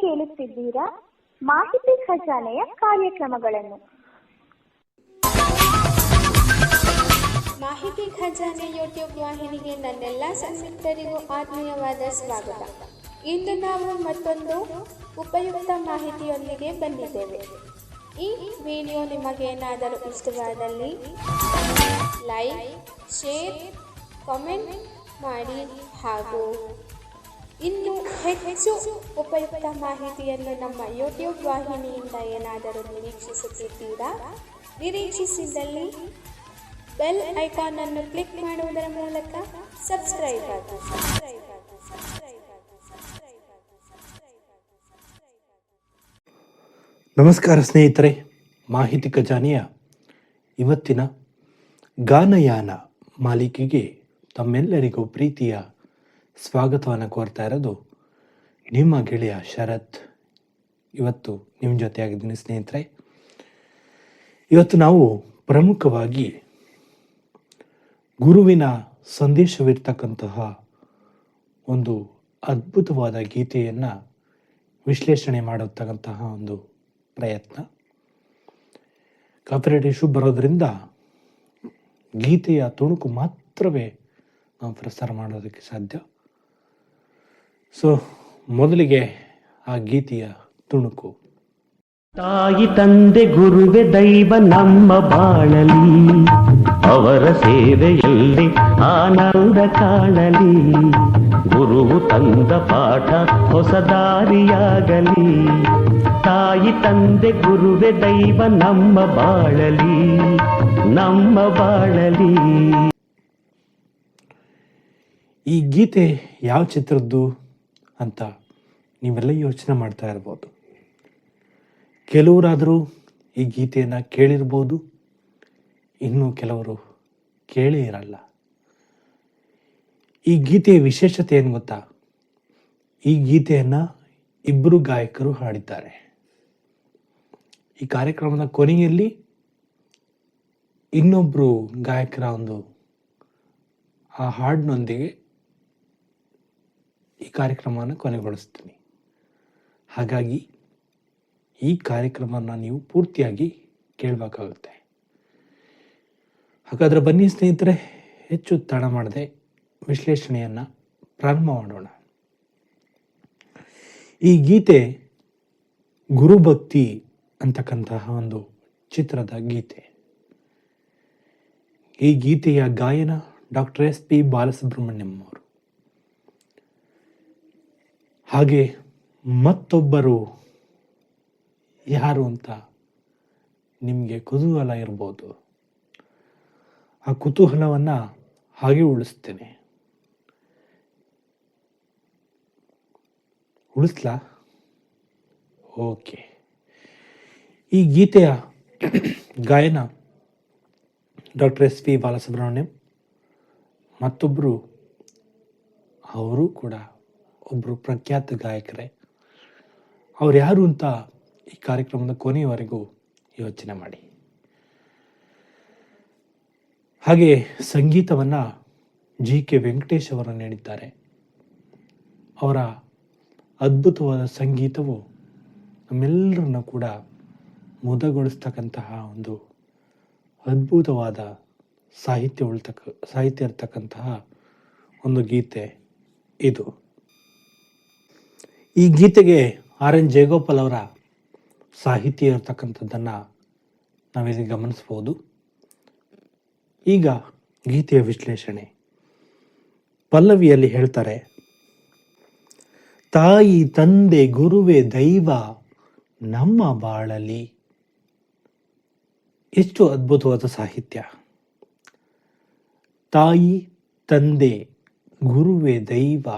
ಕೇಳುತ್ತಿದ್ದೀರಾ ಮಾಹಿತಿ ಖಜಾನೆಯ ಕಾರ್ಯಕ್ರಮಗಳನ್ನು. ಮಾಹಿತಿ ಖಜಾನೆ ಯೂಟ್ಯೂಬ್ ವಾಹಿನಿಗೆ ನನ್ನೆಲ್ಲ ಸಂಯುಕ್ತರಿಗೂ ಆತ್ಮೀಯವಾದ ಸ್ವಾಗತ. ಇಂದು ನಾವು ಮತ್ತೊಂದು ಉಪಯುಕ್ತ ಮಾಹಿತಿಯೊಂದಿಗೆ ಬಂದಿದ್ದೇವೆ. ಈ ವಿಡಿಯೋ ನಿಮಗೇನಾದರೂ ಇಷ್ಟವಾದಲ್ಲಿ ಲೈಕ್, ಶೇರ್, ಕಾಮೆಂಟ್ ಮಾಡಿ ಹಾಗೂ ಇನ್ನು ಹೆಚ್ಚು ಉಪಯುಕ್ತ ಮಾಹಿತಿಯನ್ನು ನಮ್ಮ ಯೂಟ್ಯೂಬ್ ವಾಹಿನಿಯಿಂದ ಏನಾದರೂ ನಿರೀಕ್ಷಿಸುತ್ತಿದ್ದೀರಾ? ನಿರೀಕ್ಷಿಸಿದಲ್ಲಿ ಬೆಲ್ ಐಕಾನ್ ಅನ್ನು ಕ್ಲಿಕ್ ಮಾಡುವುದರ ಮೂಲಕ ಸಬ್ಸ್ಕ್ರೈಬ್ ಆಗಿ. ನಮಸ್ಕಾರ ಸ್ನೇಹಿತರೆ, ಮಾಹಿತಿ ಖಜಾನೆಯ ಇವತ್ತಿನ ಗಾನಯಾನ ಮಾಲಿಕೆಗೆ ತಮ್ಮೆಲ್ಲರಿಗೂ ಪ್ರೀತಿಯ ಸ್ವಾಗತವನ್ನು ಕೋರ್ತಾ ಇರೋದು ನಿಮ್ಮ ಗೆಳೆಯ ಶರತ್. ಇವತ್ತು ನಿಮ್ಮ ಜೊತೆಯಾಗಿದ್ದೀನಿ ಸ್ನೇಹಿತರೆ. ಇವತ್ತು ನಾವು ಪ್ರಮುಖವಾಗಿ ಗುರುವಿನ ಸಂದೇಶವಿರ್ತಕ್ಕಂತಹ ಒಂದು ಅದ್ಭುತವಾದ ಗೀತೆಯನ್ನು ವಿಶ್ಲೇಷಣೆ ಮಾಡತಕ್ಕಂತಹ ಒಂದು ಪ್ರಯತ್ನ. ಕಾಪಿರೈಟ್ ಇಶ್ಯೂ ಬರೋದರಿಂದ ಗೀತೆಯ ತುಣುಕು ಮಾತ್ರವೇ ನಾವು ಪ್ರಸಾರ ಮಾಡೋದಕ್ಕೆ ಸಾಧ್ಯ. ಸೊ ಮೊದಲಿಗೆ ಆ ಗೀತೆಯ ತುಣುಕು. ತಾಯಿ ತಂದೆ ಗುರುವೆ ದೈವ ನಮ್ಮ ಬಾಳಲಿ, ಅವರ ಸೇವೆಯಲ್ಲಿ ಆನಂದ ಕಾಣಲಿ, ಗುರುವು ತಂದ ಪಾಠ ಹೊಸ ದಾರಿಯಾಗಲಿ. ತಾಯಿ ತಂದೆ ಗುರುವೆ ದೈವ ನಮ್ಮ ಬಾಳಲಿ, ನಮ್ಮ ಬಾಳಲಿ. ಈ ಗೀತೆ ಯಾವ ಚಿತ್ರದ್ದು ಅಂತ ನೀವೆಲ್ಲ ಯೋಚನೆ ಮಾಡ್ತಾ ಇರ್ಬೋದು. ಕೆಲವರಾದರೂ ಈ ಗೀತೆಯನ್ನು ಕೇಳಿರ್ಬೋದು, ಇನ್ನು ಕೆಲವರು ಕೇಳೇ ಇರಲ್ಲ. ಈ ಗೀತೆಯ ವಿಶೇಷತೆ ಏನು ಗೊತ್ತಾ? ಈ ಗೀತೆಯನ್ನು ಇಬ್ಬರು ಗಾಯಕರು ಹಾಡಿದ್ದಾರೆ. ಈ ಕಾರ್ಯಕ್ರಮದ ಕೊನೆಯಲ್ಲಿ ಇನ್ನೊಬ್ಬರು ಗಾಯಕರ ಆ ಹಾಡಿನೊಂದಿಗೆ ಈ ಕಾರ್ಯಕ್ರಮವನ್ನು ಕೊನೆಗೊಳಿಸ್ತೀನಿ. ಹಾಗಾಗಿ ಈ ಕಾರ್ಯಕ್ರಮವನ್ನು ನೀವು ಪೂರ್ತಿಯಾಗಿ ಕೇಳಬೇಕಾಗುತ್ತೆ. ಹಾಗಾದರೆ ಬನ್ನಿ ಸ್ನೇಹಿತರೆ, ಹೆಚ್ಚು ತಡ ಮಾಡದೆ ವಿಶ್ಲೇಷಣೆಯನ್ನು ಪ್ರಾರಂಭ ಮಾಡೋಣ. ಈ ಗೀತೆ ಗುರುಭಕ್ತಿ ಅಂತಕ್ಕಂತಹ ಒಂದು ಚಿತ್ರದ ಗೀತೆ. ಈ ಗೀತೆಯ ಗಾಯನ ಡಾಕ್ಟರ್ SP ಬಾಲಸುಬ್ರಹ್ಮಣ್ಯಂ ಅವರು. ಹಾಗೆ ಮತ್ತೊಬ್ಬರು ಯಾರು ಅಂತ ನಿಮಗೆ ಕುತೂಹಲ ಇರ್ಬೋದು. ಆ ಕುತೂಹಲವನ್ನು ಹಾಗೆ ಉಳಿಸ್ತೇನೆ. ಉಳಿಸ್ಲಾ? ಓಕೆ. ಈ ಗೀತೆಯ ಗಾಯನ ಡಾಕ್ಟರ್ SP ಬಾಲಸುಬ್ರಹ್ಮಣ್ಯಂ, ಮತ್ತೊಬ್ಬರು ಅವರು ಕೂಡ ಒಬ್ಬರು ಪ್ರಖ್ಯಾತ ಗಾಯಕರೇ. ಅವ್ರು ಯಾರು ಅಂತ ಈ ಕಾರ್ಯಕ್ರಮದ ಕೊನೆಯವರೆಗೂ ಯೋಚನೆ ಮಾಡಿ. ಹಾಗೆ ಸಂಗೀತವನ್ನು GK ವೆಂಕಟೇಶ್ ಅವರು ನೀಡಿದ್ದಾರೆ. ಅವರ ಅದ್ಭುತವಾದ ಸಂಗೀತವು ನಮ್ಮೆಲ್ಲರನ್ನು ಕೂಡ ಮುದಗೊಳಿಸ್ತಕ್ಕಂತಹ ಒಂದು ಅದ್ಭುತವಾದ ಸಾಹಿತ್ಯ ಇರ್ತಕ್ಕಂತಹ ಒಂದು ಗೀತೆ ಇದು. ಈ ಗೀತೆಗೆ RN ಜಯಗೋಪಾಲ್ ಅವರ ಸಾಹಿತ್ಯ ಇರತಕ್ಕಂಥದ್ದನ್ನು ನಾವಿಲ್ಲಿ ಗಮನಿಸ್ಬೋದು. ಈಗ ಗೀತೆಯ ವಿಶ್ಲೇಷಣೆ. ಪಲ್ಲವಿಯಲ್ಲಿ ಹೇಳ್ತಾರೆ, ತಾಯಿ ತಂದೆ ಗುರುವೇ ದೈವ ನಮ್ಮ ಬಾಳಲಿ. ಎಷ್ಟು ಅದ್ಭುತವಾದ ಸಾಹಿತ್ಯ! ತಾಯಿ ತಂದೆ ಗುರುವೇ ದೈವ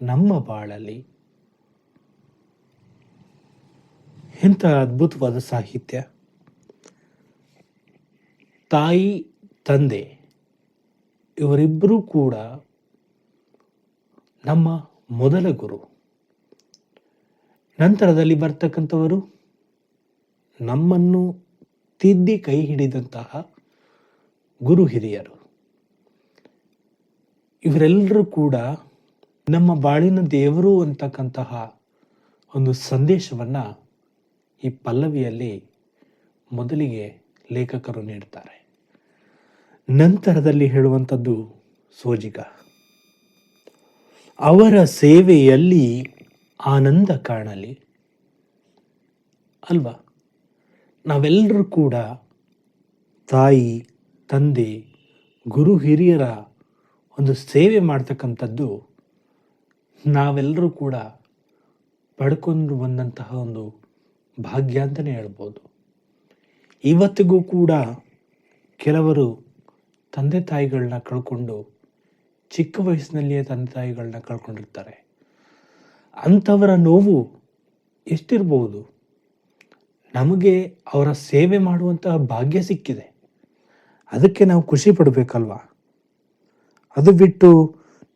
ನಮ್ಮ ಬಾಳಲಿ. ಎಂಥ ಅದ್ಭುತವಾದ ಸಾಹಿತ್ಯ! ತಾಯಿ ತಂದೆ ಇವರಿಬ್ಬರೂ ಕೂಡ ನಮ್ಮ ಮೊದಲ ಗುರು. ನಂತರದಲ್ಲಿ ಬರ್ತಕ್ಕಂಥವರು ನಮ್ಮನ್ನು ತಿದ್ದಿ ಕೈ ಹಿಡಿದಂತಹ ಗುರು ಹಿರಿಯರು. ಇವರೆಲ್ಲರೂ ಕೂಡ ನಮ್ಮ ಬಾಳಿನ ದೇವರು ಅಂತಕ್ಕಂತಹ ಒಂದು ಸಂದೇಶವನ್ನು ಈ ಪಲ್ಲವಿಯಲ್ಲಿ ಮೊದಲಿಗೆ ಲೇಖಕರು ನೀಡ್ತಾರೆ. ನಂತರದಲ್ಲಿ ಹೇಳುವಂಥದ್ದು ಸೋಜಿಗ. ಅವರ ಸೇವೆಯಲ್ಲಿ ಆನಂದ ಕಾಣಲಿ. ಅಲ್ವಾ? ನಾವೆಲ್ಲರೂ ಕೂಡ ತಾಯಿ, ತಂದೆ, ಗುರು ಹಿರಿಯರ ಒಂದು ಸೇವೆ ಮಾಡ್ತಕ್ಕಂಥದ್ದು ನಾವೆಲ್ಲರೂ ಕೂಡ ಪಡ್ಕೊಂಡು ಬಂದಂತಹ ಒಂದು ಭಾಗ್ಯ ಅಂತಲೇ ಹೇಳ್ಬೋದು. ಇವತ್ತಿಗೂ ಕೂಡ ಕೆಲವರು ತಂದೆ ತಾಯಿಗಳನ್ನ ಕಳ್ಕೊಂಡು ಚಿಕ್ಕ ವಯಸ್ಸಿನಲ್ಲಿಯೇ ತಂದೆ ತಾಯಿಗಳನ್ನ ಕಳ್ಕೊಂಡಿರ್ತಾರೆ. ಅಂಥವರ ನೋವು ಎಷ್ಟಿರ್ಬೋದು. ನಮಗೆ ಅವರ ಸೇವೆ ಮಾಡುವಂತಹ ಭಾಗ್ಯ ಸಿಕ್ಕಿದೆ, ಅದಕ್ಕೆ ನಾವು ಖುಷಿ ಪಡಬೇಕಲ್ವಾ? ಅದು ಬಿಟ್ಟು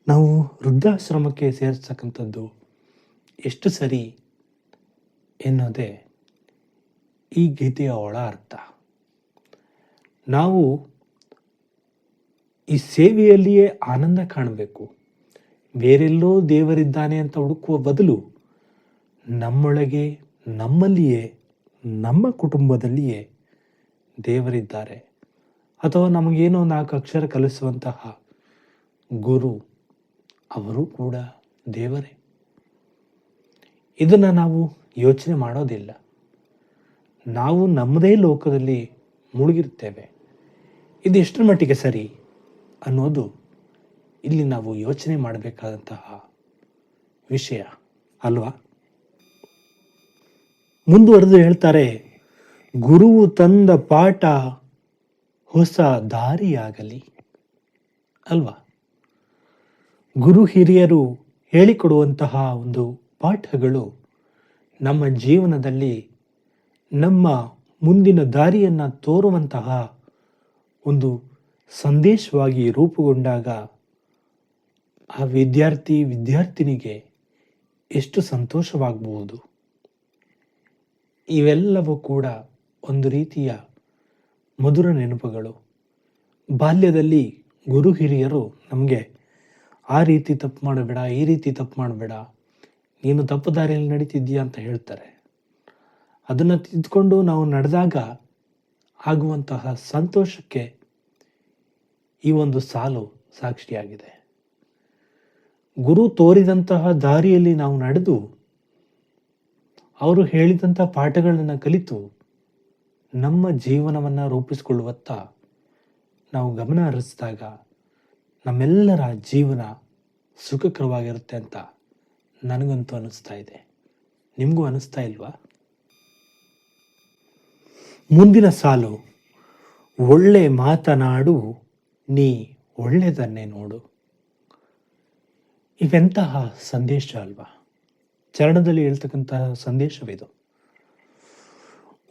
ನಾವು ವೃದ್ಧಾಶ್ರಮಕ್ಕೆ ಸೇರಿಸ್ತಕ್ಕಂಥದ್ದು ಎಷ್ಟು ಸರಿ ಎನ್ನೋದೇ ಈ ಗೀತೆಯ ಒಳ ಅರ್ಥ. ನಾವು ಈ ಸೇವೆಯಲ್ಲಿಯೇ ಆನಂದ ಕಾಣಬೇಕು. ಬೇರೆಲ್ಲೋ ದೇವರಿದ್ದಾನೆ ಅಂತ ಹುಡುಕುವ ಬದಲು ನಮ್ಮೊಳಗೆ, ನಮ್ಮಲ್ಲಿಯೇ, ನಮ್ಮ ಕುಟುಂಬದಲ್ಲಿಯೇ ದೇವರಿದ್ದಾರೆ. ಅಥವಾ ನಮಗೇನೋ 4 ಅಕ್ಷರ ಕಲಿಸುವಂತಹ ಗುರು, ಅವರು ಕೂಡ ದೇವರೇ. ಇದನ್ನು ನಾವು ಯೋಚನೆ ಮಾಡೋದಿಲ್ಲ. ನಾವು ನಮ್ಮದೇ ಲೋಕದಲ್ಲಿ ಮುಳುಗಿರ್ತೇವೆ. ಇದು ಎಷ್ಟರ ಮಟ್ಟಿಗೆ ಸರಿ ಅನ್ನೋದು ಇಲ್ಲಿ ನಾವು ಯೋಚನೆ ಮಾಡಬೇಕಾದಂತಹ ವಿಷಯ ಅಲ್ವಾ? ಮುಂದುವರೆದು ಹೇಳ್ತಾರೆ, ಗುರುವು ತಂದ ಪಾಠ ಹೊಸ ದಾರಿಯಾಗಲಿ. ಅಲ್ವಾ? ಗುರು ಹಿರಿಯರು ಹೇಳಿಕೊಡುವಂತಹ ಒಂದು ಪಾಠಗಳು ನಮ್ಮ ಜೀವನದಲ್ಲಿ ನಮ್ಮ ಮುಂದಿನ ದಾರಿಯನ್ನು ತೋರುವಂತಹ ಒಂದು ಸಂದೇಶವಾಗಿ ರೂಪುಗೊಂಡಾಗ ಆ ವಿದ್ಯಾರ್ಥಿನಿಗೆ ಎಷ್ಟು ಸಂತೋಷವಾಗಬಹುದು. ಇವೆಲ್ಲವೂ ಕೂಡ ಒಂದು ರೀತಿಯ ಮಧುರ ನೆನಪುಗಳು. ಬಾಲ್ಯದಲ್ಲಿ ಗುರು ಹಿರಿಯರು ನಮಗೆ ಆ ರೀತಿ ತಪ್ಪು ಮಾಡಬೇಡ, ಈ ರೀತಿ ತಪ್ಪು ಮಾಡಬೇಡ, ನೀನು ತಪ್ಪು ದಾರಿಯಲ್ಲಿ ನಡೀತಿದ್ದೀಯ ಅಂತ ಹೇಳ್ತಾರೆ. ಅದನ್ನು ತಿದ್ದುಕೊಂಡು ನಾವು ನಡೆದಾಗ ಆಗುವಂತಹ ಸಂತೋಷಕ್ಕೆ ಈ ಒಂದು ಸಾಲು ಸಾಕ್ಷಿಯಾಗಿದೆ. ಗುರು ತೋರಿದಂತಹ ದಾರಿಯಲ್ಲಿ ನಾವು ನಡೆದು ಅವರು ಹೇಳಿದಂತಹ ಪಾಠಗಳನ್ನು ಕಲಿತು ನಮ್ಮ ಜೀವನವನ್ನು ರೂಪಿಸಿಕೊಳ್ಳುವತ್ತ ನಾವು ಗಮನ ಹರಿಸಿದಾಗ ನಮ್ಮೆಲ್ಲರ ಜೀವನ ಸುಖಕರವಾಗಿರುತ್ತೆ ಅಂತ ನನಗಂತೂ ಅನ್ನಿಸ್ತಾ ಇದೆ. ನಿಮಗೂ ಅನ್ನಿಸ್ತಾ ಇಲ್ವಾ? ಮುಂದಿನ ಸಾಲು, ಒಳ್ಳೆ ಮಾತನಾಡು ನೀ ಒಳ್ಳೆಯದನ್ನೇ ನೋಡು. ಇವೆಂತಹ ಸಂದೇಶ ಅಲ್ವಾ? ಚರಣದಲ್ಲಿ ಹೇಳ್ತಕ್ಕಂತಹ ಸಂದೇಶವಿದು.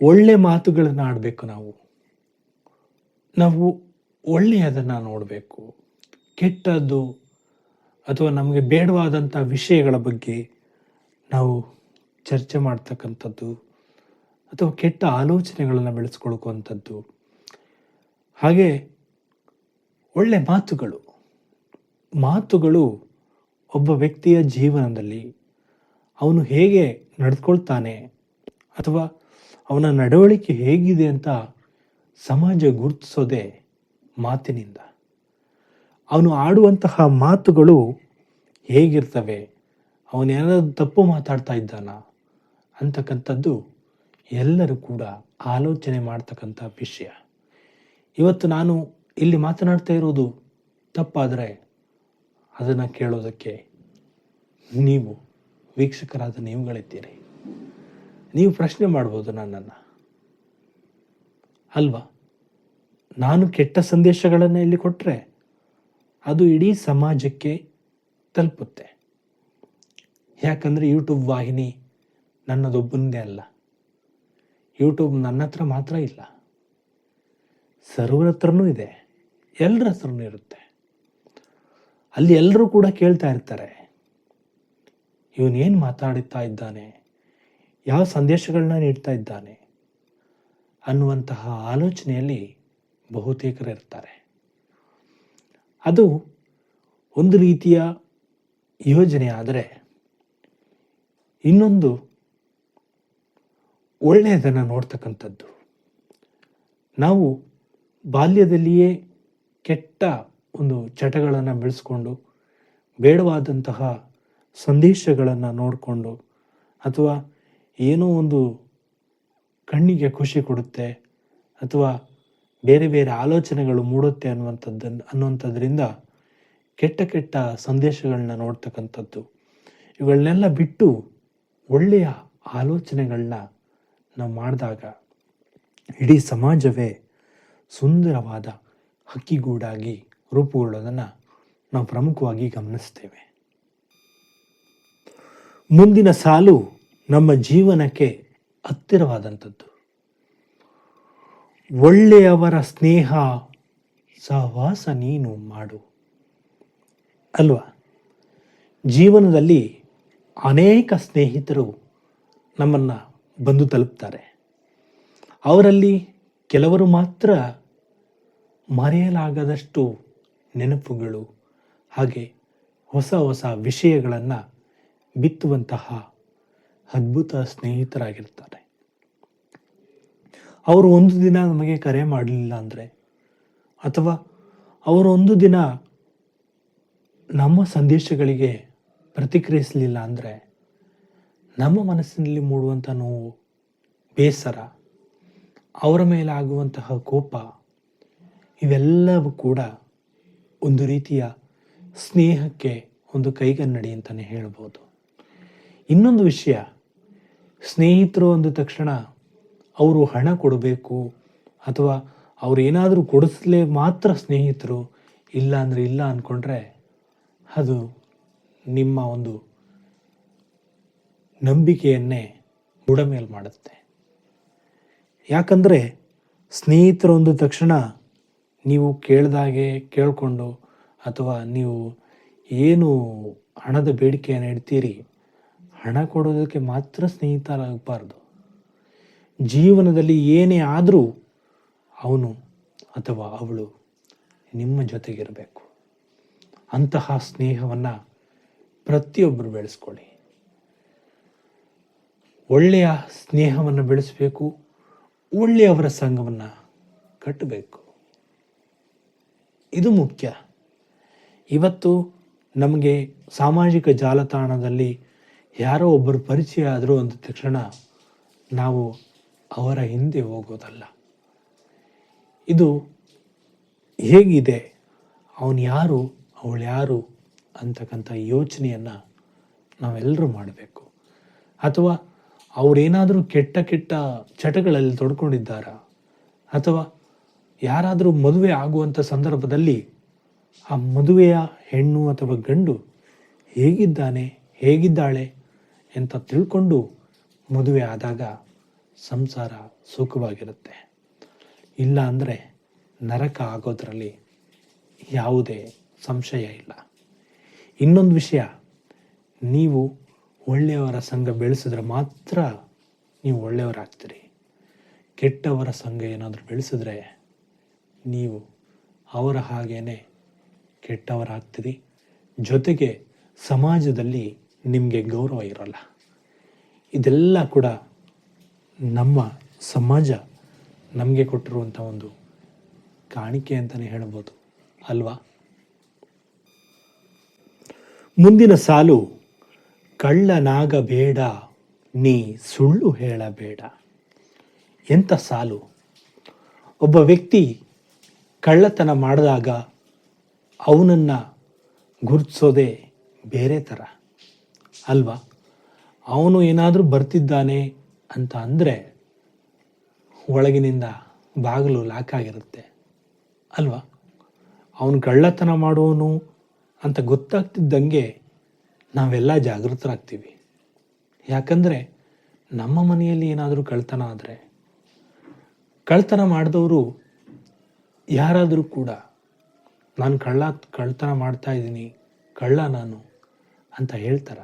ಒಳ್ಳೆ ಮಾತುಗಳನ್ನು ಆಡಬೇಕು. ನಾವು ಒಳ್ಳೆಯದನ್ನು ನೋಡಬೇಕು. ಕೆಟ್ಟದ್ದು ಅಥವಾ ನಮಗೆ ಬೇಡವಾದಂಥ ವಿಷಯಗಳ ಬಗ್ಗೆ ನಾವು ಚರ್ಚೆ ಮಾಡ್ತಕ್ಕಂಥದ್ದು ಅಥವಾ ಕೆಟ್ಟ ಆಲೋಚನೆಗಳನ್ನು ಬೆಳೆಸ್ಕೊಳ್ಕುವಂಥದ್ದು, ಹಾಗೆ ಒಳ್ಳೆ ಮಾತುಗಳು ಒಬ್ಬ ವ್ಯಕ್ತಿಯ ಜೀವನದಲ್ಲಿ ಅವನು ಹೇಗೆ ನಡೆದುಕೊಳ್ತಾನೆ ಅಥವಾ ಅವನ ನಡವಳಿಕೆ ಹೇಗಿದೆ ಅಂತ ಸಮಾಜ ಗುರುತಿಸೋದೇ ಮಾತಿನಿಂದ. ಅವನು ಆಡುವಂತಹ ಮಾತುಗಳು ಹೇಗಿರ್ತವೆ, ಅವನೇನಾದರೂ ತಪ್ಪು ಮಾತಾಡ್ತಾ ಇದ್ದಾನ ಅಂತಕ್ಕಂಥದ್ದು ಎಲ್ಲರೂ ಕೂಡ ಆಲೋಚನೆ ಮಾಡ್ತಕ್ಕಂಥ ವಿಷಯ. ಇವತ್ತು ನಾನು ಇಲ್ಲಿ ಮಾತನಾಡ್ತಾ ಇರೋದು ತಪ್ಪಾದರೆ ಅದನ್ನು ಕೇಳೋದಕ್ಕೆ ನೀವು ವೀಕ್ಷಕರಾದ ನೀವುಗಳಿದ್ದೀರಿ. ನೀವು ಪ್ರಶ್ನೆ ಮಾಡ್ಬೋದು ನನ್ನನ್ನು, ಅಲ್ವಾ? ನಾನು ಕೆಟ್ಟ ಸಂದೇಶಗಳನ್ನು ಇಲ್ಲಿ ಕೊಟ್ಟರೆ ಅದು ಇಡೀ ಸಮಾಜಕ್ಕೆ ತಲುಪುತ್ತೆ. ಯಾಕಂದರೆ ಯೂಟ್ಯೂಬ್ ವಾಹಿನಿ ನನ್ನದೊಬ್ಬನದೇ ಅಲ್ಲ. ಯೂಟ್ಯೂಬ್ ನನ್ನ ಹತ್ರ ಮಾತ್ರ ಇಲ್ಲ, ಸರ್ವರ ಹತ್ರನೂ ಇದೆ, ಎಲ್ಲರ ಹತ್ರನೂ ಇರುತ್ತೆ. ಅಲ್ಲಿ ಎಲ್ಲರೂ ಕೂಡ ಕೇಳ್ತಾ ಇರ್ತಾರೆ, ಇವನೇನು ಮಾತಾಡುತ್ತಾ ಇದ್ದಾನೆ, ಯಾವ ಸಂದೇಶಗಳನ್ನ ನೀಡ್ತಾ ಇದ್ದಾನೆ ಅನ್ನುವಂತಹ ಆಲೋಚನೆಯಲ್ಲಿ ಬಹುತೇಕರಿರ್ತಾರೆ. ಅದು ಒಂದು ರೀತಿಯ ಯೋಜನೆ. ಆದರೆ ಇನ್ನೊಂದು ಒಳ್ಳೆಯದನ್ನು ನೋಡ್ತಕ್ಕಂಥದ್ದು. ನಾವು ಬಾಲ್ಯದಲ್ಲಿಯೇ ಕೆಟ್ಟ ಒಂದು ಚಟಗಳನ್ನು ಬೆಳೆಸ್ಕೊಂಡು ಬೇಡವಾದಂತಹ ಸಂದೇಶಗಳನ್ನು ನೋಡಿಕೊಂಡು ಅಥವಾ ಏನೋ ಒಂದು ಕಣ್ಣಿಗೆ ಖುಷಿ ಕೊಡುತ್ತೆ ಅಥವಾ ಬೇರೆ ಬೇರೆ ಆಲೋಚನೆಗಳು ಮೂಡುತ್ತೆ ಅನ್ನುವಂಥದ್ರಿಂದ ಕೆಟ್ಟ ಸಂದೇಶಗಳನ್ನ ನೋಡ್ತಕ್ಕಂಥದ್ದು. ಇವುಗಳನ್ನೆಲ್ಲ ಬಿಟ್ಟು ಒಳ್ಳೆಯ ಆಲೋಚನೆಗಳನ್ನ ನಾವು ಮಾಡಿದಾಗ ಇಡೀ ಸಮಾಜವೇ ಸುಂದರವಾದ ಹಕ್ಕಿಗೂಡಾಗಿ ರೂಪುಗೊಳ್ಳೋದನ್ನು ನಾವು ಪ್ರಮುಖವಾಗಿ ಗಮನಿಸ್ತೇವೆ. ಮುಂದಿನ ಸಾಲು ನಮ್ಮ ಜೀವನಕ್ಕೆ ಹತ್ತಿರವಾದಂಥದ್ದು. ಒಳ್ಳೆಯವರ ಸ್ನೇಹ ಸಹವಾಸ ನೀನು ಮಾಡು ಅಲ್ವಾ? ಜೀವನದಲ್ಲಿ ಅನೇಕ ಸ್ನೇಹಿತರು ನಮ್ಮನ್ನು ಬಂದು ತಲುಪ್ತಾರೆ. ಅವರಲ್ಲಿ ಕೆಲವರು ಮಾತ್ರ ಮರೆಯಲಾಗದಷ್ಟು ನೆನಪುಗಳು ಹಾಗೆ ಹೊಸ ವಿಷಯಗಳನ್ನು ಬಿತ್ತುವಂತಹ ಅದ್ಭುತ ಸ್ನೇಹಿತರಾಗಿರ್ತಾರೆ. ಅವರು ಒಂದು ದಿನ ನಮಗೆ ಕರೆ ಮಾಡಲಿಲ್ಲ ಅಂದರೆ ಅಥವಾ ಅವರು ಒಂದು ದಿನ ನಮ್ಮ ಸಂದೇಶಗಳಿಗೆ ಪ್ರತಿಕ್ರಿಯಿಸಲಿಲ್ಲ ಅಂದರೆ ನಮ್ಮ ಮನಸ್ಸಿನಲ್ಲಿ ಮೂಡುವಂಥ ನೋವು, ಬೇಸರ, ಅವರ ಮೇಲೆ ಆಗುವಂತಹ ಕೋಪ ಇವೆಲ್ಲವೂ ಕೂಡ ಒಂದು ರೀತಿಯ ಸ್ನೇಹಕ್ಕೆ ಒಂದು ಕೈಗನ್ನಡಿ ಅಂತಲೇ ಹೇಳ್ಬೋದು. ಇನ್ನೊಂದು ವಿಷಯ, ಸ್ನೇಹಿತರು ಅಂದ ತಕ್ಷಣ ಅವರು ಹಣ ಕೊಡಬೇಕು ಅಥವಾ ಅವರು ಏನಾದರೂ ಕೊಡಿಸ್ಲೇ ಮಾತ್ರ ಸ್ನೇಹಿತರು, ಇಲ್ಲ ಅಂದರೆ ಇಲ್ಲ ಅಂದ್ಕೊಂಡ್ರೆ ಅದು ನಿಮ್ಮ ಒಂದು ನಂಬಿಕೆಯನ್ನೇ ಬುಡಮೇಲು ಮಾಡುತ್ತೆ. ಯಾಕಂದರೆ ಸ್ನೇಹಿತರು ಅಂದ ತಕ್ಷಣ ನೀವು ಕೇಳ್ದಾಗೆ ಕೇಳಿಕೊಂಡು ಅಥವಾ ನೀವು ಏನು ಹಣದ ಬೇಡಿಕೆಯನ್ನು ಇಡ್ತೀರಿ, ಹಣ ಕೊಡೋದಕ್ಕೆ ಮಾತ್ರ ಸ್ನೇಹಿತರಾಗಬಾರ್ದು. ಜೀವನದಲ್ಲಿ ಏನೇ ಆದರೂ ಅವನು ಅಥವಾ ಅವಳು ನಿಮ್ಮ ಜೊತೆಗಿರಬೇಕು. ಅಂತಹ ಸ್ನೇಹವನ್ನು ಪ್ರತಿಯೊಬ್ಬರು ಬೆಳೆಸ್ಕೊಳ್ಳಿ. ಒಳ್ಳೆಯ ಸ್ನೇಹವನ್ನು ಬೆಳೆಸಬೇಕು, ಒಳ್ಳೆಯವರ ಸಂಘವನ್ನು ಕಟ್ಟಬೇಕು. ಇದು ಮುಖ್ಯ. ಇವತ್ತು ನಮಗೆ ಸಾಮಾಜಿಕ ಜಾಲತಾಣದಲ್ಲಿ ಯಾರೋ ಒಬ್ಬರು ಪರಿಚಯ ಆದರೂ ಅಂದ ತಕ್ಷಣ ನಾವು ಅವರ ಹಿಂದೆ ಹೋಗೋದಲ್ಲ. ಇದು ಹೇಗಿದೆ, ಅವನು ಯಾರು ಅವಳು ಯಾರು ಅಂತಕ್ಕಂಥ ಯೋಚನೆಯನ್ನು ನಾವೆಲ್ಲರೂ ಮಾಡಬೇಕು. ಅಥವಾ ಅವರೇನಾದರೂ ಕೆಟ್ಟ ಚಟಗಳಲ್ಲಿ ತೊಡ್ಕೊಂಡಿದ್ದಾರಾ ಅಥವಾ ಯಾರಾದರೂ ಮದುವೆ ಆಗುವಂಥ ಸಂದರ್ಭದಲ್ಲಿ ಆ ಮದುವೆಯ ಹೆಣ್ಣು ಅಥವಾ ಗಂಡು ಹೇಗಿದ್ದಾಳೆ ಅಂತ ತಿಳ್ಕೊಂಡು ಮದುವೆ ಆದಾಗ ಸಂಸಾರ ಸುಖವಾಗಿರುತ್ತೆ. ಇಲ್ಲ ಅಂದರೆ ನರಕ ಆಗೋದ್ರಲ್ಲಿ ಯಾವುದೇ ಸಂಶಯ ಇಲ್ಲ. ಇನ್ನೊಂದು ವಿಷಯ, ನೀವು ಒಳ್ಳೆಯವರ ಸಂಘ ಬೆಳೆಸಿದ್ರೆ ಮಾತ್ರ ನೀವು ಒಳ್ಳೆಯವರಾಗ್ತೀರಿ. ಕೆಟ್ಟವರ ಸಂಘ ಏನಾದರೂ ಬೆಳೆಸಿದ್ರೆ ನೀವು ಅವರ ಹಾಗೇನೆ ಕೆಟ್ಟವರಾಗ್ತೀರಿ. ಜೊತೆಗೆ ಸಮಾಜದಲ್ಲಿ ನಿಮಗೆ ಗೌರವ ಇರಲ್ಲ. ಇದೆಲ್ಲ ಕೂಡ ನಮ್ಮ ಸಮಾಜ ನಮಗೆ ಕೊಟ್ಟಿರುವಂಥ ಒಂದು ಕಾಣಿಕೆ ಅಂತಲೇ ಹೇಳ್ಬೋದು ಅಲ್ವಾ? ಮುಂದಿನ ಸಾಲು, ಕಳ್ಳನಾಗಬೇಡ ನೀ ಸುಳ್ಳು ಹೇಳಬೇಡ. ಎಂಥ ಸಾಲು! ಒಬ್ಬ ವ್ಯಕ್ತಿ ಕಳ್ಳತನ ಮಾಡಿದಾಗ ಅವನನ್ನು ಗುರುತಿಸೋದೇ ಬೇರೆ ಥರ ಅಲ್ವಾ? ಅವನು ಏನಾದರೂ ಬರ್ತಿದ್ದಾನೆ ಅಂತ ಅಂದರೆ ಒಳಗಿನಿಂದ ಬಾಗಿಲು ಲಾಕ್ ಆಗಿರುತ್ತೆ ಅಲ್ವಾ? ಅವನು ಕಳ್ಳತನ ಮಾಡೋನು ಅಂತ ಗೊತ್ತಾಗ್ತಿದ್ದಂಗೆ ನಾವೆಲ್ಲ ಜಾಗೃತರಾಗ್ತೀವಿ. ಯಾಕಂದರೆ ನಮ್ಮ ಮನೆಯಲ್ಲಿ ಏನಾದರೂ ಕಳ್ಳತನ ಆದರೆ, ಕಳ್ಳತನ ಮಾಡಿದವರು ಯಾರಾದರೂ ಕೂಡ ನಾನು ಕಳ್ಳತನ ಮಾಡ್ತಾ ಇದ್ದೀನಿ, ಕಳ್ಳ ನಾನು ಅಂತ ಹೇಳ್ತಾರ?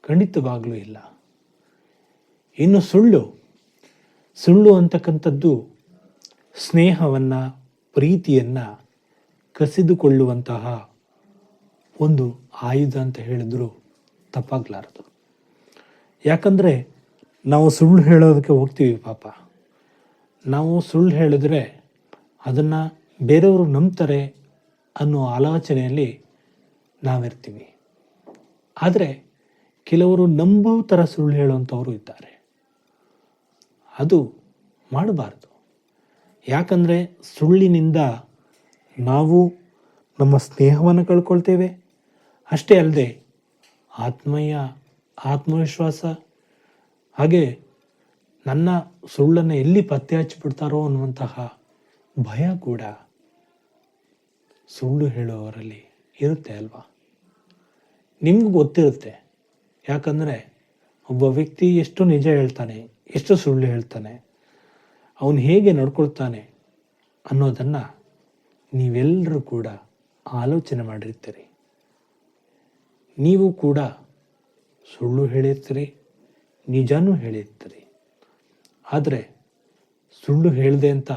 ಖಂಡಿತವಾಗ್ಲೂ ಇಲ್ಲ. ಇನ್ನು ಸುಳ್ಳು ಅಂತಕ್ಕಂಥದ್ದು ಸ್ನೇಹವನ್ನು, ಪ್ರೀತಿಯನ್ನು ಕಸಿದುಕೊಳ್ಳುವಂತಹ ಒಂದು ಆಯುಧ ಅಂತ ಹೇಳಿದ್ರು ತಪ್ಪಾಗಲಾರದು. ಯಾಕಂದರೆ ನಾವು ಸುಳ್ಳು ಹೇಳೋದಕ್ಕೆ ಹೋಗ್ತೀವಿ ಪಾಪ. ನಾವು ಸುಳ್ಳು ಹೇಳಿದ್ರೆ ಅದನ್ನು ಬೇರೆಯವರು ನಂಬ್ತಾರೆ ಅನ್ನೋ ಆಲೋಚನೆಯಲ್ಲಿ ನಾವಿರ್ತೀವಿ. ಆದರೆ ಕೆಲವರು ನಂಬೋ ಥರ ಸುಳ್ಳು ಹೇಳುವಂಥವರು ಇದ್ದಾರೆ. ಅದು ಮಾಡಬಾರ್ದು. ಯಾಕಂದರೆ ಸುಳ್ಳಿನಿಂದ ನಾವು ನಮ್ಮ ಸ್ನೇಹವನ್ನು ಕಳ್ಕೊಳ್ತೇವೆ. ಅಷ್ಟೇ ಅಲ್ಲದೆ ಆತ್ಮವಿಶ್ವಾಸ, ಹಾಗೆ ನನ್ನ ಸುಳ್ಳನ್ನು ಎಲ್ಲಿ ಪತ್ತೆ ಹಚ್ಚಿಬಿಡ್ತಾರೋ ಅನ್ನುವಂತಹ ಭಯ ಕೂಡ ಸುಳ್ಳು ಹೇಳುವವರಲ್ಲಿ ಇರುತ್ತೆ ಅಲ್ವಾ? ನಿಮಗೂ ಗೊತ್ತಿರುತ್ತೆ. ಯಾಕಂದರೆ ಒಬ್ಬ ವ್ಯಕ್ತಿ ಎಷ್ಟು ನಿಜ ಹೇಳ್ತಾನೆ, ಎಷ್ಟು ಸುಳ್ಳು ಹೇಳ್ತಾನೆ, ಅವನು ಹೇಗೆ ನಡ್ಕೊಳ್ತಾನೆ ಅನ್ನೋದನ್ನು ನೀವೆಲ್ಲರೂ ಕೂಡ ಆಲೋಚನೆ ಮಾಡಿರ್ತೀರಿ. ನೀವು ಕೂಡ ಸುಳ್ಳು ಹೇಳಿರ್ತೀರಿ, ನಿಜನೂ ಹೇಳಿರ್ತೀರಿ. ಆದರೆ ಸುಳ್ಳು ಹೇಳಿದೆ ಅಂತ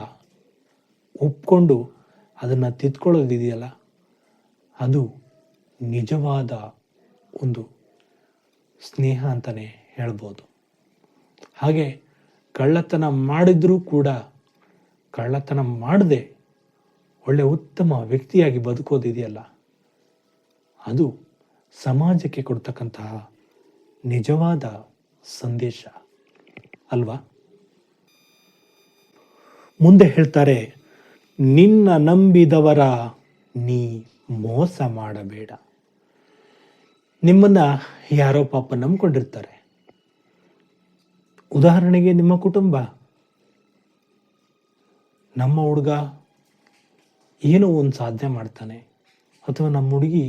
ಒಪ್ಕೊಂಡು ಅದನ್ನು ತಿದ್ಕೊಳ್ಳೋದಿದೆಯಲ್ಲ, ಅದು ನಿಜವಾದ ಒಂದು ಸ್ನೇಹ ಅಂತಲೇ ಹೇಳ್ಬೋದು. ಹಾಗೆ ಕಳ್ಳತನ ಮಾಡಿದ್ರೂ ಕೂಡ ಕಳ್ಳತನ ಮಾಡದೆ ಒಳ್ಳೆ ಉತ್ತಮ ವ್ಯಕ್ತಿಯಾಗಿ ಬದುಕೋದಿದೆಯಲ್ಲ, ಅದು ಸಮಾಜಕ್ಕೆ ಕೊಡ್ತಕ್ಕಂತಹ ನಿಜವಾದ ಸಂದೇಶ ಅಲ್ವಾ? ಮುಂದೆ ಹೇಳ್ತಾರೆ, ನಿನ್ನ ನಂಬಿದವರ ನೀ ಮೋಸ ಮಾಡಬೇಡ. ನಿಮ್ಮನ್ನು ಯಾರೋ ಪಾಪ ನಂಬ್ಕೊಂಡಿರ್ತಾರೆ. ಉದಾಹರಣೆಗೆ ನಿಮ್ಮ ಕುಟುಂಬ, ನಮ್ಮ ಹುಡುಗ ಏನೋ ಒಂದು ಸಾಧನೆ ಮಾಡ್ತಾನೆ, ಅಥವಾ ನಮ್ಮ ಹುಡುಗಿ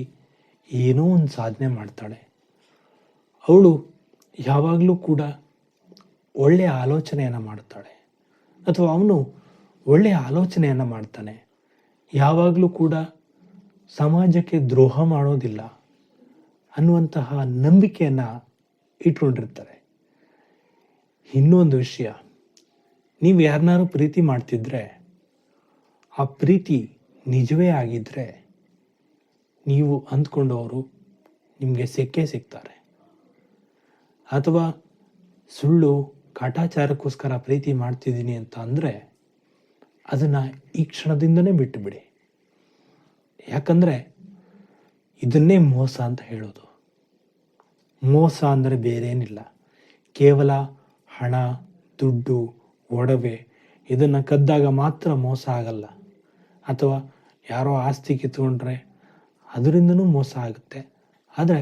ಏನೋ ಒಂದು ಸಾಧನೆ ಮಾಡ್ತಾಳೆ. ಅವಳು ಯಾವಾಗಲೂ ಕೂಡ ಒಳ್ಳೆಯ ಆಲೋಚನೆಯನ್ನು ಮಾಡ್ತಾಳೆ, ಅಥವಾ ಅವನು ಒಳ್ಳೆಯ ಆಲೋಚನೆಯನ್ನು ಮಾಡ್ತಾನೆ. ಯಾವಾಗಲೂ ಕೂಡ ಸಮಾಜಕ್ಕೆ ದ್ರೋಹ ಮಾಡೋದಿಲ್ಲ ಅನ್ನುವಂತಹ ನಂಬಿಕೆಯನ್ನು ಇಟ್ಕೊಂಡಿರ್ತಾರೆ. ಇನ್ನೊಂದು ವಿಷಯ, ನೀವು ಯಾರನ್ನಾರು ಪ್ರೀತಿ ಮಾಡ್ತಿದ್ರೆ ಆ ಪ್ರೀತಿ ನಿಜವೇ ಆಗಿದ್ದರೆ ನೀವು ಅಂದ್ಕೊಂಡವರು ನಿಮಗೆ ಸಿಗ್ತಾರೆ. ಅಥವಾ ಸುಳ್ಳು ಕಾಟಾಚಾರಕ್ಕೋಸ್ಕರ ಪ್ರೀತಿ ಮಾಡ್ತಿದ್ದೀನಿ ಅಂತ ಅಂದರೆ ಅದನ್ನು ಈ ಕ್ಷಣದಿಂದನೇ ಬಿಟ್ಟುಬಿಡಿ. ಯಾಕಂದರೆ ಇದನ್ನೇ ಮೋಸ ಅಂತ ಹೇಳೋದು. ಮೋಸ ಅಂದರೆ ಬೇರೇನಿಲ್ಲ, ಕೇವಲ ಹಣ, ದುಡ್ಡು, ಒಡವೆ ಇದನ್ನು ಕದ್ದಾಗ ಮಾತ್ರ ಮೋಸ ಆಗಲ್ಲ. ಅಥವಾ ಯಾರೋ ಆಸ್ತಿ ಕಿತ್ಕೊಂಡ್ರೆ ಅದರಿಂದನೂ ಮೋಸ ಆಗುತ್ತೆ. ಆದರೆ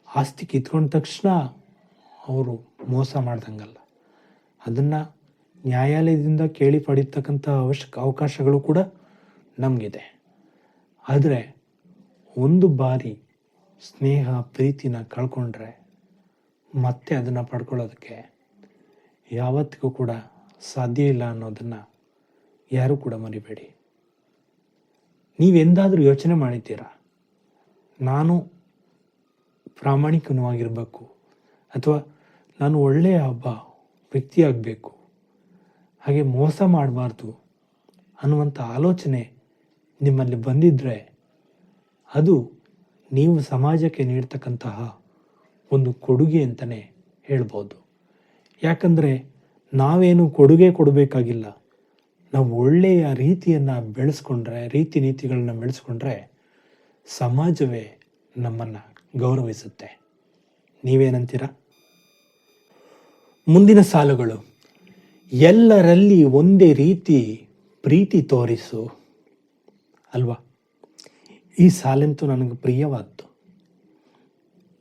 ಆಸ್ತಿ ಕಿತ್ಕೊಂಡ ತಕ್ಷಣ ಅವರು ಮೋಸ ಮಾಡ್ದಂಗಲ್ಲ. ಅದನ್ನು ನ್ಯಾಯಾಲಯದಿಂದ ಕೇಳಿ ಪಡೀತಕ್ಕಂಥ ಅವಕಾಶಗಳು ಕೂಡ ನಮಗಿದೆ. ಆದರೆ ಒಂದು ಬಾರಿ ಸ್ನೇಹ, ಪ್ರೀತಿನ ಕಳ್ಕೊಂಡ್ರೆ ಮತ್ತೆ ಅದನ್ನು ಪಡ್ಕೊಳ್ಳೋದಕ್ಕೆ ಯಾವತ್ತಿಗೂ ಕೂಡ ಸಾಧ್ಯ ಇಲ್ಲ ಅನ್ನೋದನ್ನು ಯಾರೂ ಕೂಡ ಮರಿಬೇಡಿ. ನೀವೆಂದಾದರೂ ಯೋಚನೆ ಮಾಡಿದ್ದೀರಾ, ನಾನು ಪ್ರಾಮಾಣಿಕವಾಗಿರಬೇಕು, ಅಥವಾ ನಾನು ಒಳ್ಳೆಯ ಒಬ್ಬ ವ್ಯಕ್ತಿಯಾಗಬೇಕು, ಹಾಗೆ ಮೋಸ ಮಾಡಬಾರ್ದು ಅನ್ನುವಂಥ ಆಲೋಚನೆ ನಿಮ್ಮಲ್ಲಿ ಬಂದಿದ್ದರೆ ಅದು ನೀವು ಸಮಾಜಕ್ಕೆ ನೀಡ್ತಕ್ಕಂತಹ ಒಂದು ಕೊಡುಗೆ ಅಂತಲೇ ಹೇಳ್ಬೋದು. ಯಾಕಂದರೆ ನಾವೇನು ಕೊಡುಗೆ ಕೊಡಬೇಕಾಗಿಲ್ಲ. ನಾವು ಒಳ್ಳೆಯ ರೀತಿಯನ್ನು ಬೆಳೆಸ್ಕೊಂಡ್ರೆ, ರೀತಿ ನೀತಿಗಳನ್ನ ಬೆಳೆಸ್ಕೊಂಡ್ರೆ ಸಮಾಜವೇ ನಮ್ಮನ್ನು ಗೌರವಿಸುತ್ತೆ. ನೀವೇನಂತೀರ? ಮುಂದಿನ ಸಾಲುಗಳು, ಎಲ್ಲರಲ್ಲಿ ಒಂದೇ ರೀತಿ ಪ್ರೀತಿ ತೋರಿಸು ಅಲ್ವಾ? ಈ ಸಾಲಂತೂ ನನಗೆ ಪ್ರಿಯವಾದ್ದು.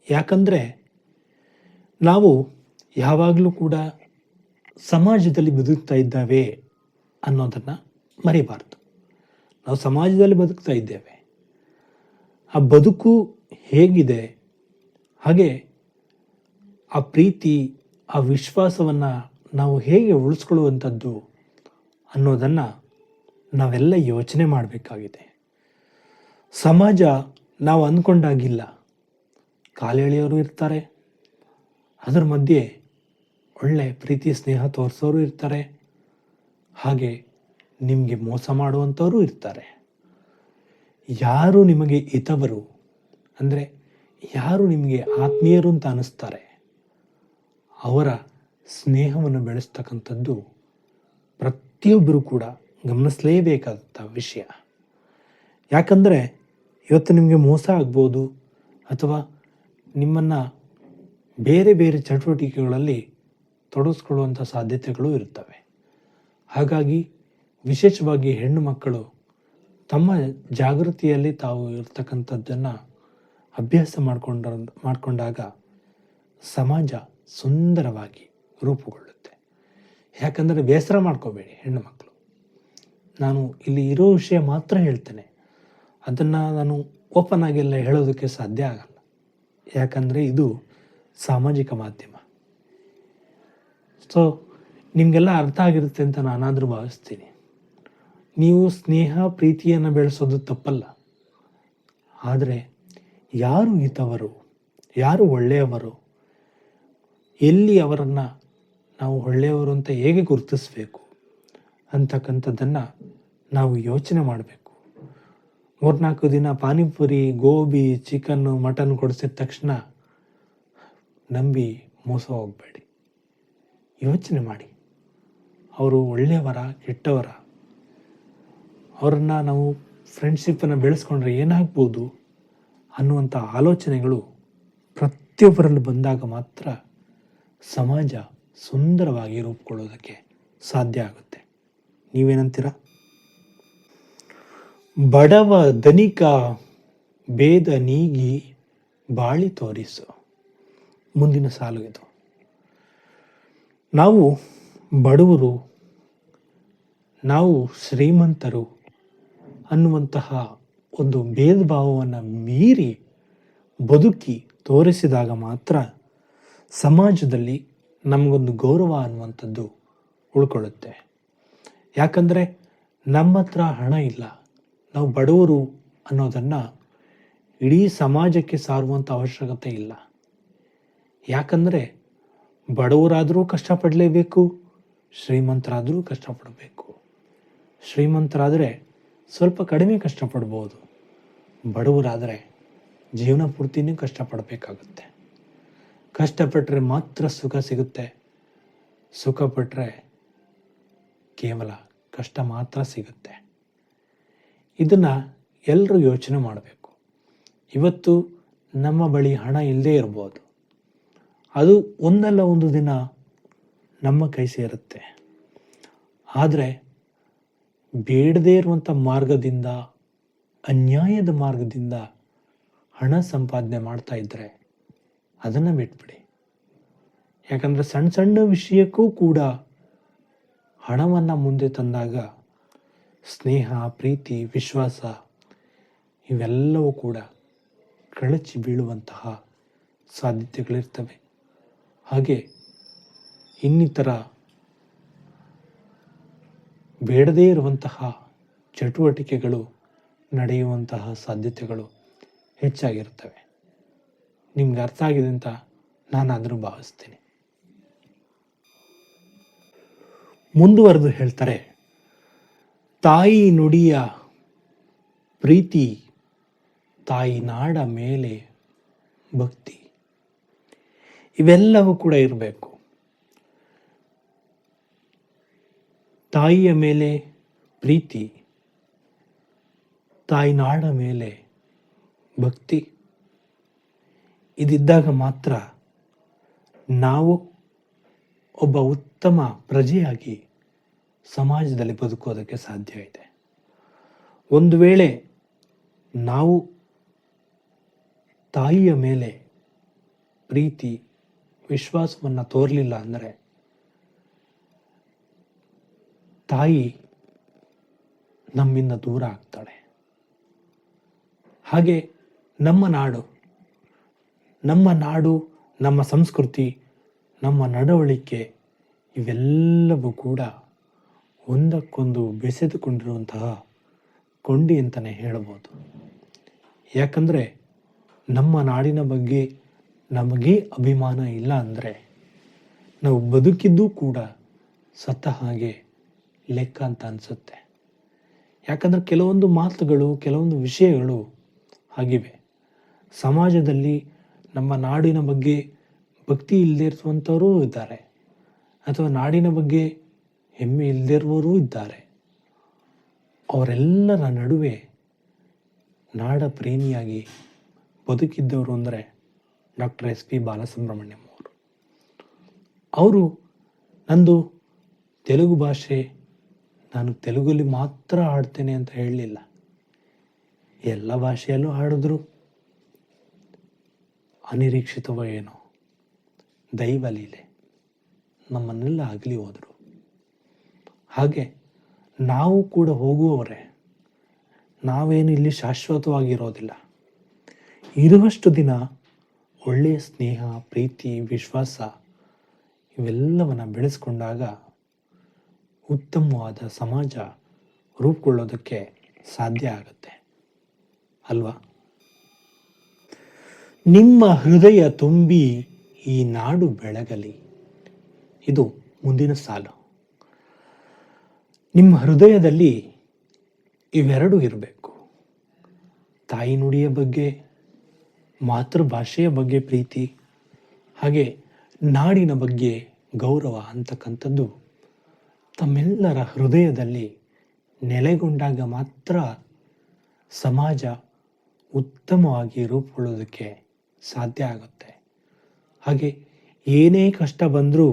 ಯಾಕಂದರೆ ನಾವು ಯಾವಾಗಲೂ ಕೂಡ ಸಮಾಜದಲ್ಲಿ ಬದುಕ್ತಾ ಇದ್ದಾವೆ ಅನ್ನೋದನ್ನು ಮರಿಬಾರ್ದು. ನಾವು ಸಮಾಜದಲ್ಲಿ ಬದುಕ್ತಾ ಇದ್ದೇವೆ. ಆ ಬದುಕು ಹೇಗಿದೆ, ಹಾಗೆ ಆ ಪ್ರೀತಿ, ಆ ವಿಶ್ವಾಸವನ್ನು ನಾವು ಹೇಗೆ ಉಳಿಸ್ಕೊಳ್ಳುವಂಥದ್ದು ಅನ್ನೋದನ್ನು ನಾವೆಲ್ಲ ಯೋಚನೆ ಮಾಡಬೇಕಾಗಿದೆ. ಸಮಾಜ ನಾವು ಅಂದ್ಕೊಂಡಾಗಿಲ್ಲ. ಕಾಲೆಳೆಯೋರು ಇರ್ತಾರೆ, ಅದರ ಮಧ್ಯೆ ಒಳ್ಳೆ ಪ್ರೀತಿ ಸ್ನೇಹ ತೋರಿಸೋರು ಇರ್ತಾರೆ, ಹಾಗೆ ನಿಮಗೆ ಮೋಸ ಮಾಡುವಂಥವರು ಇರ್ತಾರೆ. ಯಾರು ನಿಮಗೆ ಹಿತವರು ಅಂದರೆ ಯಾರು ನಿಮಗೆ ಆತ್ಮೀಯರು ಅಂತ ಅನ್ನಿಸ್ತಾರೆ ಅವರ ಸ್ನೇಹವನ್ನು ಬೆಳೆಸ್ತಕ್ಕಂಥದ್ದು ಪ್ರತಿಯೊಬ್ಬರೂ ಕೂಡ ಗಮನಿಸಲೇಬೇಕಾದಂಥ ವಿಷಯ. ಯಾಕಂದರೆ ಇವತ್ತು ನಿಮಗೆ ಮೋಸ ಆಗ್ಬೋದು ಅಥವಾ ನಿಮ್ಮನ್ನು ಬೇರೆ ಬೇರೆ ಚಟುವಟಿಕೆಗಳಲ್ಲಿ ತೊಡಗಿಸ್ಕೊಳ್ಳುವಂಥ ಸಾಧ್ಯತೆಗಳು ಇರ್ತವೆ. ಹಾಗಾಗಿ ವಿಶೇಷವಾಗಿ ಹೆಣ್ಣು ಮಕ್ಕಳು ತಮ್ಮ ಜಾಗೃತಿಯಲ್ಲಿ ತಾವು ಇರ್ತಕ್ಕಂಥದ್ದನ್ನು ಅಭ್ಯಾಸ ಮಾಡಿಕೊಂಡಾಗ ಸಮಾಜ ಸುಂದರವಾಗಿ ರೂಪುಗೊಳ್ಳುತ್ತೆ. ಯಾಕಂದರೆ ಬೇಸರ ಮಾಡ್ಕೋಬೇಡಿ ಹೆಣ್ಣು ಮಕ್ಕಳು. ನಾನು ಇಲ್ಲಿ ಇರೋ ವಿಷಯ ಮಾತ್ರ ಹೇಳ್ತೇನೆ, ಅದನ್ನು ನಾನು ಓಪನ್ ಆಗೆಲ್ಲ ಹೇಳೋದಕ್ಕೆ ಸಾಧ್ಯ ಆಗಲ್ಲ. ಯಾಕಂದರೆ ಇದು ಸಾಮಾಜಿಕ ಮಾಧ್ಯಮ. ಸೊ ನಿಮಗೆಲ್ಲ ಅರ್ಥ ಆಗಿರುತ್ತೆ ಅಂತ ನಾನಾದರೂ ಭಾವಿಸ್ತೀನಿ. ನೀವು ಸ್ನೇಹ ಪ್ರೀತಿಯನ್ನು ಬೆಳೆಸೋದು ತಪ್ಪಲ್ಲ, ಆದರೆ ಯಾರು ಹಿತವರು, ಯಾರು ಒಳ್ಳೆಯವರು, ಎಲ್ಲಿ ಅವರನ್ನು ನಾವು ಒಳ್ಳೆಯವರು ಅಂತ ಹೇಗೆ ಗುರುತಿಸಬೇಕು ಅಂತಕ್ಕಂಥದ್ದನ್ನು ನಾವು ಯೋಚನೆ ಮಾಡಬೇಕು. 3-4 ದಿನ ಪಾನಿಪುರಿ, ಗೋಬಿ, ಚಿಕನ್ನು, ಮಟನ್ ಕೊಡಿಸಿದ ತಕ್ಷಣ ನಂಬಿ ಮೋಸ ಹೋಗಬೇಡಿ. ಯೋಚನೆ ಮಾಡಿ, ಅವರು ಒಳ್ಳೆಯವರ ಕೆಟ್ಟವರ, ಅವರನ್ನು ನಾವು ಫ್ರೆಂಡ್ಶಿಪ್ಪನ್ನು ಬೆಳೆಸ್ಕೊಂಡ್ರೆ ಏನಾಗ್ಬೋದು ಅನ್ನುವಂಥ ಆಲೋಚನೆಗಳು ಪ್ರತಿಯೊಬ್ಬರಲ್ಲಿ ಬಂದಾಗ ಮಾತ್ರ ಸಮಾಜ ಸುಂದರವಾಗಿ ರೂಪುಗೊಳ್ಳೋದಕ್ಕೆ ಸಾಧ್ಯ ಆಗುತ್ತೆ. ನೀವೇನಂತೀರ? ಬಡವ ಧನಿಕ ಭೇದ ನೀಗಿ ಬಾಳಿ ತೋರಿಸು. ಮುಂದಿನ ಸಾಲು ಇದು. ನಾವು ಬಡವರು, ನಾವು ಶ್ರೀಮಂತರು ಅನ್ನುವಂತಹ ಒಂದು ಭೇದ ಭಾವವನ್ನು ಮೀರಿ ಬದುಕಿ ತೋರಿಸಿದಾಗ ಮಾತ್ರ ಸಮಾಜದಲ್ಲಿ ನಮಗೊಂದು ಗೌರವ ಅನ್ನುವಂಥದ್ದು ಉಳ್ಕೊಳ್ಳುತ್ತೆ. ಯಾಕಂದರೆ ನಮ್ಮ ಹತ್ರ ಹಣ ಇಲ್ಲ, ನಾವು ಬಡವರು ಅನ್ನೋದನ್ನು ಇಡೀ ಸಮಾಜಕ್ಕೆ ಸಾರುವಂಥ ಅವಶ್ಯಕತೆ ಇಲ್ಲ. ಯಾಕಂದರೆ ಬಡವರಾದರೂ ಕಷ್ಟಪಡಲೇಬೇಕು, ಶ್ರೀಮಂತರಾದರೂ ಕಷ್ಟಪಡಬೇಕು. ಶ್ರೀಮಂತರಾದರೆ ಸ್ವಲ್ಪ ಕಡಿಮೆ ಕಷ್ಟಪಡ್ಬೋದು, ಬಡವರಾದರೆ ಜೀವನ ಪೂರ್ತಿನೂ ಕಷ್ಟಪಡಬೇಕಾಗುತ್ತೆ. ಕಷ್ಟಪಟ್ಟರೆ ಮಾತ್ರ ಸುಖ ಸಿಗುತ್ತೆ, ಸುಖಪಟ್ಟರೆ ಕೇವಲ ಕಷ್ಟ ಮಾತ್ರ ಸಿಗುತ್ತೆ. ಇದನ್ನು ಎಲ್ಲರೂ ಯೋಚನೆ ಮಾಡಬೇಕು. ಇವತ್ತು ನಮ್ಮ ಬಳಿ ಹಣ ಇಲ್ಲದೇ ಇರ್ಬೋದು, ಅದು ಒಂದಲ್ಲ ಒಂದು ದಿನ ನಮ್ಮ ಕೈ ಸೇರುತ್ತೆ. ಆದರೆ ಬೇಡದೇ ಇರುವಂಥ ಮಾರ್ಗದಿಂದ, ಅನ್ಯಾಯದ ಮಾರ್ಗದಿಂದ ಹಣ ಸಂಪಾದನೆ ಮಾಡ್ತಾ ಇದ್ದರೆ ಅದನ್ನು ಬಿಟ್ಬಿಡಿ. ಯಾಕಂದರೆ ಸಣ್ಣ ಸಣ್ಣ ವಿಷಯಕ್ಕೂ ಕೂಡ ಹಣವನ್ನು ಮುಂದೆ ತಂದಾಗ ಸ್ನೇಹ, ಪ್ರೀತಿ, ವಿಶ್ವಾಸ ಇವೆಲ್ಲವೂ ಕೂಡ ಕಳಚಿ ಬೀಳುವಂತಹ ಸಾಧ್ಯತೆಗಳಿರ್ತವೆ. ಹಾಗೆ ಇನ್ನಿತರ ಬೇಡದೇ ಇರುವಂತಹ ಚಟುವಟಿಕೆಗಳು ನಡೆಯುವಂತಹ ಸಾಧ್ಯತೆಗಳು ಹೆಚ್ಚಾಗಿರ್ತವೆ. ನಿಮ್ಗೆ ಅರ್ಥ ಆಗಿದೆ ಅಂತ ನಾನಾದರೂ ಭಾವಿಸ್ತೀನಿ. ಮುಂದುವರೆದು ಹೇಳ್ತಾರೆ, ತಾಯಿ ನುಡಿಯ ಪ್ರೀತಿ, ತಾಯಿ ನಾಡ ಮೇಲೆ ಭಕ್ತಿ, ಇವೆಲ್ಲವೂ ಕೂಡ ಇರಬೇಕು. ತಾಯಿಯ ಮೇಲೆ ಪ್ರೀತಿ, ತಾಯಿ ನಾಡ ಮೇಲೆ ಭಕ್ತಿ ಇದಿದ್ದಾಗ ಮಾತ್ರ ನಾವು ಒಬ್ಬ ಉತ್ತಮ ಪ್ರಜೆಯಾಗಿ ಸಮಾಜದಲ್ಲಿ ಬದುಕೋದಕ್ಕೆ ಸಾಧ್ಯ ಇದೆ. ಒಂದು ವೇಳೆ ನಾವು ತಾಯಿಯ ಮೇಲೆ ಪ್ರೀತಿ, ವಿಶ್ವಾಸವನ್ನು ತೋರಲಿಲ್ಲ ಅಂದರೆ ತಾಯಿ ನಮ್ಮಿಂದ ದೂರ ಆಗ್ತಾಳೆ. ಹಾಗೆ ನಮ್ಮ ನಾಡು, ನಮ್ಮ ಸಂಸ್ಕೃತಿ, ನಮ್ಮ ನಡವಳಿಕೆ ಇವೆಲ್ಲವೂ ಕೂಡ ಒಂದಕ್ಕೊಂದು ಬೆಸೆದುಕೊಂಡಿರುವಂತಹ ಕೊಂಡಿ ಅಂತಲೇ ಹೇಳಬಹುದು. ಯಾಕಂದರೆ ನಮ್ಮ ನಾಡಿನ ಬಗ್ಗೆ ನಮಗೇ ಅಭಿಮಾನ ಇಲ್ಲ ಅಂದರೆ ನಾವು ಬದುಕಿದ್ದೂ ಕೂಡ ಸತ್ತ ಹಾಗೆ ಲೆಕ್ಕ ಅಂತ ಅನಿಸುತ್ತೆ. ಯಾಕಂದರೆ ಕೆಲವೊಂದು ಮಾತುಗಳು, ಕೆಲವೊಂದು ವಿಷಯಗಳು ಆಗಿವೆ. ಸಮಾಜದಲ್ಲಿ ನಮ್ಮ ನಾಡಿನ ಬಗ್ಗೆ ಭಕ್ತಿ ಇಲ್ಲದೇ ಇರುವಂಥವರೂ ಇದ್ದಾರೆ. ಅಥವಾ ನಾಡಿನ ಬಗ್ಗೆ ಹೆಮ್ಮೆ ಇಲ್ಲದಿರುವವರೂ ಇದ್ದಾರೆ. ಅವರೆಲ್ಲರ ನಡುವೆ ನಾಡ ಪ್ರೇಮಿಯಾಗಿ ಬದುಕಿದ್ದವರು ಅಂದರೆ ಡಾಕ್ಟರ್ SP ಬಾಲಸುಬ್ರಹ್ಮಣ್ಯಂ ಅವರು. ಅವರು ನಂದು ತೆಲುಗು ಭಾಷೆ, ನಾನು ತೆಲುಗಲ್ಲಿ ಮಾತ್ರ ಹಾಡ್ತೇನೆ ಅಂತ ಹೇಳಲಿಲ್ಲ, ಎಲ್ಲ ಭಾಷೆಯಲ್ಲೂ ಹಾಡಿದ್ರು. ಅನಿರೀಕ್ಷಿತವೇನೋ ದೈವ ಲೀಲೆ ನಮ್ಮನ್ನೆಲ್ಲ ಆಗಲಿ ಹೋದರು. ಹಾಗೆ ನಾವು ಕೂಡ ಹೋಗುವವರೇ, ನಾವೇನು ಇಲ್ಲಿ ಶಾಶ್ವತವಾಗಿರೋದಿಲ್ಲ. ಇರುವಷ್ಟು ದಿನ ಒಳ್ಳೆಯ ಸ್ನೇಹ, ಪ್ರೀತಿ, ವಿಶ್ವಾಸ ಇವೆಲ್ಲವನ್ನು ಬೆಳೆಸ್ಕೊಂಡಾಗ ಉತ್ತಮವಾದ ಸಮಾಜ ರೂಪುಗೊಳ್ಳೋದಕ್ಕೆ ಸಾಧ್ಯ ಆಗುತ್ತೆ ಅಲ್ವಾ? ನಿಮ್ಮ ಹೃದಯ ತುಂಬಿ ಈ ನಾಡು ಬೆಳಗಲಿ. ಇದು ಮುಂದಿನ ಸಾಲು. ನಿಮ್ಮ ಹೃದಯದಲ್ಲಿ ಇವೆರಡೂ ಇರಬೇಕು. ತಾಯಿ ನುಡಿಯ ಬಗ್ಗೆ, ಮಾತೃಭಾಷೆಯ ಬಗ್ಗೆ ಪ್ರೀತಿ, ಹಾಗೆ ನಾಡಿನ ಬಗ್ಗೆ ಗೌರವ ಅಂತಕ್ಕಂಥದ್ದು ತಮ್ಮೆಲ್ಲರ ಹೃದಯದಲ್ಲಿ ನೆಲೆಗೊಂಡಾಗ ಮಾತ್ರ ಸಮಾಜ ಉತ್ತಮವಾಗಿ ರೂಪುಗೊಳ್ಳೋದಕ್ಕೆ ಸಾಧ್ಯ ಆಗುತ್ತೆ. ಹಾಗೆ ಏನೇ ಕಷ್ಟ ಬಂದರೂ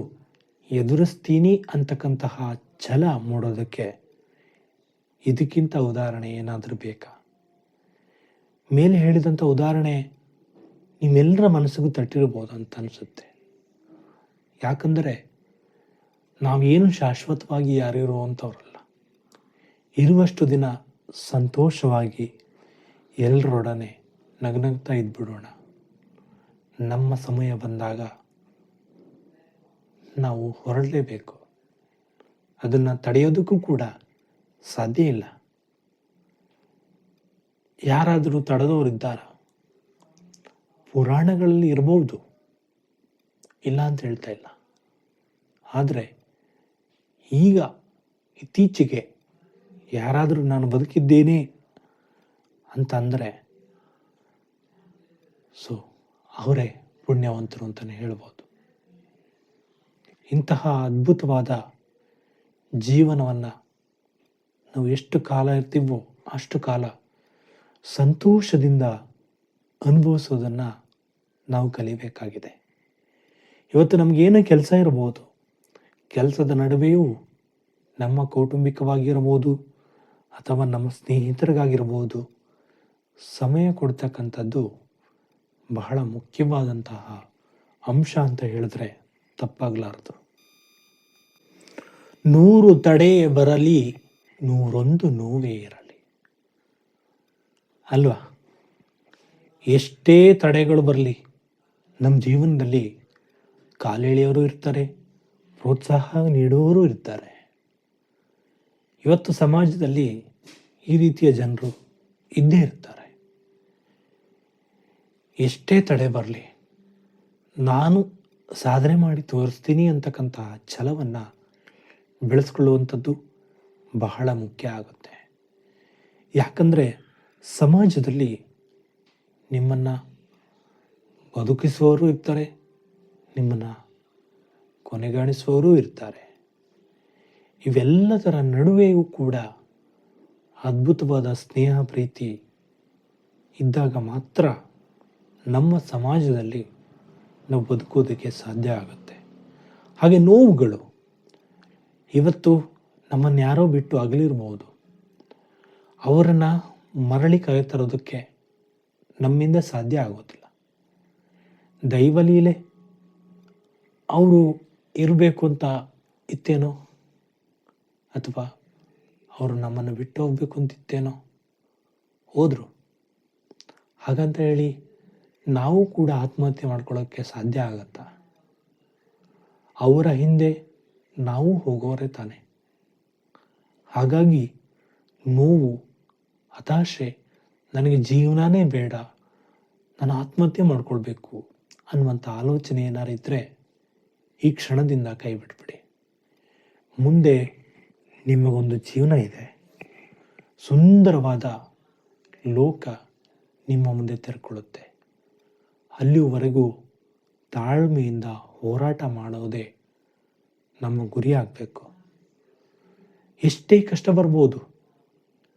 ಎದುರಿಸ್ತೀನಿ ಅಂತಕ್ಕಂತಹ ಛಲ ಮೂಡೋದಕ್ಕೆ ಇದಕ್ಕಿಂತ ಉದಾಹರಣೆ ಏನಾದರೂ ಬೇಕಾ? ಮೇಲೆ ಹೇಳಿದಂಥ ಉದಾಹರಣೆ ನಿಮ್ಮೆಲ್ಲರ ಮನಸ್ಸಿಗೂ ತಟ್ಟಿರ್ಬೋದು ಅಂತ ಅನಿಸುತ್ತೆ. ಯಾಕಂದರೆ ನಾವೇನು ಶಾಶ್ವತವಾಗಿ ಯಾರಿರುವಂಥವ್ರಲ್ಲ. ಇರುವಷ್ಟು ದಿನ ಸಂತೋಷವಾಗಿ ಎಲ್ಲರೊಡನೆ ನಗ್ನಗ್ತಾ ಇದ್ಬಿಡೋಣ. ನಮ್ಮ ಸಮಯ ಬಂದಾಗ ನಾವು ಹೊರಡಲೇಬೇಕು. ಅದನ್ನು ತಡೆಯೋದಕ್ಕೂ ಕೂಡ ಸಾಧ್ಯ ಇಲ್ಲ. ಯಾರಾದರೂ ತಡೆದವರಿದ್ದಾರ? ಪುರಾಣಗಳಲ್ಲಿ ಇರಬಹುದು, ಇಲ್ಲ ಅಂತ ಹೇಳ್ತಾ ಇಲ್ಲ. ಆದರೆ ಈಗ ಇತ್ತೀಚೆಗೆ ಯಾರಾದರೂ ನಾನು ಬದುಕಿದ್ದೇನೆ ಅಂತ ಅಂದರೆ ಅವರೇ ಪುಣ್ಯವಂತರು ಅಂತಲೇ ಹೇಳ್ಬೋದು. ಇಂತಹ ಅದ್ಭುತವಾದ ಜೀವನವನ್ನು ನಾವು ಎಷ್ಟು ಕಾಲ ಇರ್ತೀವೋ ಅಷ್ಟು ಕಾಲ ಸಂತೋಷದಿಂದ ಅನುಭವಿಸೋದನ್ನು ನಾವು ಕಲಿಬೇಕಾಗಿದೆ. ಇವತ್ತು ನಮಗೇನು ಕೆಲಸ ಇರಬಹುದು, ಕೆಲಸದ ನಡುವೆಯೂ ನಮ್ಮ ಕೌಟುಂಬಿಕವಾಗಿರ್ಬೋದು ಅಥವಾ ನಮ್ಮ ಸ್ನೇಹಿತರಿಗಾಗಿರ್ಬೋದು ಸಮಯ ಕೊಡ್ತಕ್ಕಂಥದ್ದು ಬಹಳ ಮುಖ್ಯವಾದಂತಹ ಅಂಶ ಅಂತ ಹೇಳಿದ್ರೆ ತಪ್ಪಾಗಲಾರದು. 100 ತಡೆ ಬರಲಿ 101 ನೋವೇ ಇರಲಿ ಅಲ್ವಾ? ಎಷ್ಟೇ ತಡೆಗಳು ಬರಲಿ ನಮ್ಮ ಜೀವನದಲ್ಲಿ ಕಾಲೆಳೆಯೋರು ಇರ್ತಾರೆ, ಪ್ರೋತ್ಸಾಹ ನೀಡುವವರು ಇರ್ತಾರೆ. ಇವತ್ತು ಸಮಾಜದಲ್ಲಿ ಈ ರೀತಿಯ ಜನರು ಇದ್ದೇ ಇರ್ತಾರೆ. ಎಷ್ಟೇ ತಡೆ ಬರಲಿ ನಾನು ಸಾಧನೆ ಮಾಡಿ ತೋರಿಸ್ತೀನಿ ಅಂತಕ್ಕಂತಹ ಛಲವನ್ನು ಬೆಳೆಸ್ಕೊಳ್ಳುವಂಥದ್ದು ಬಹಳ ಮುಖ್ಯ ಆಗುತ್ತೆ. ಯಾಕಂದರೆ ಸಮಾಜದಲ್ಲಿ ನಿಮ್ಮನ್ನು ಬದುಕಿಸುವವರು ಇರ್ತಾರೆ, ನಿಮ್ಮನ್ನು ಕೊನೆಗಾಣಿಸುವವರೂ ಇರ್ತಾರೆ. ಇವೆಲ್ಲದರ ನಡುವೆಯೂ ಕೂಡ ಅದ್ಭುತವಾದ ಸ್ನೇಹ, ಪ್ರೀತಿ ಇದ್ದಾಗ ಮಾತ್ರ ನಮ್ಮ ಸಮಾಜದಲ್ಲಿ ನಾವು ಬದುಕೋದಕ್ಕೆ ಸಾಧ್ಯ ಆಗುತ್ತೆ. ಹಾಗೆ ನೋವುಗಳು ಇವತ್ತು ನಮ್ಮನ್ನು ಯಾರೋ ಬಿಟ್ಟು ಅಗಲಿರ್ಬೋದು, ಅವರನ್ನು ಮರಳಿ ಕರೆತರೋದಕ್ಕೆ ನಮ್ಮಿಂದ ಸಾಧ್ಯ ಆಗೋದಿಲ್ಲ. ದೈವಲೀಲೆ ಅವರು ಇರಬೇಕು ಅಂತ ಇತ್ತೇನೋ, ಅಥವಾ ಅವರು ನಮ್ಮನ್ನು ಬಿಟ್ಟು ಹೋಗ್ಬೇಕು ಅಂತಿತ್ತೇನೋ, ಹೋದರು. ಹಾಗಂತ ಹೇಳಿ ನಾವು ಕೂಡ ಆತ್ಮಹತ್ಯೆ ಮಾಡ್ಕೊಳ್ಳೋಕ್ಕೆ ಸಾಧ್ಯ ಆಗತ್ತಾ? ಅವರ ಹಿಂದೆ ನಾವು ಹೋಗೋರೆ ತಾನೆ. ಹಾಗಾಗಿ ನೋವು, ಹತಾಶೆ, ನನಗೆ ಜೀವನನೇ ಬೇಡ, ನಾನು ಆತ್ಮಹತ್ಯೆ ಮಾಡ್ಕೊಳ್ಬೇಕು ಅನ್ನುವಂಥ ಆಲೋಚನೆ ಏನಾರು ಇದ್ದರೆ ಈ ಕ್ಷಣದಿಂದ ಕೈ ಬಿಟ್ಬಿಡಿ. ಮುಂದೆ ನಿಮಗೊಂದು ಜೀವನ ಇದೆ, ಸುಂದರವಾದ ಲೋಕ ನಿಮ್ಮ ಮುಂದೆ ತೆರೆಕೊಳ್ಳುತ್ತೆ. ಅಲ್ಲಿವರೆಗೂ ತಾಳ್ಮೆಯಿಂದ ಹೋರಾಟ ಮಾಡೋದೇ ನಮ್ಮ ಗುರಿ ಆಗಬೇಕು. ಎಷ್ಟೇ ಕಷ್ಟ ಬರ್ಬೋದು,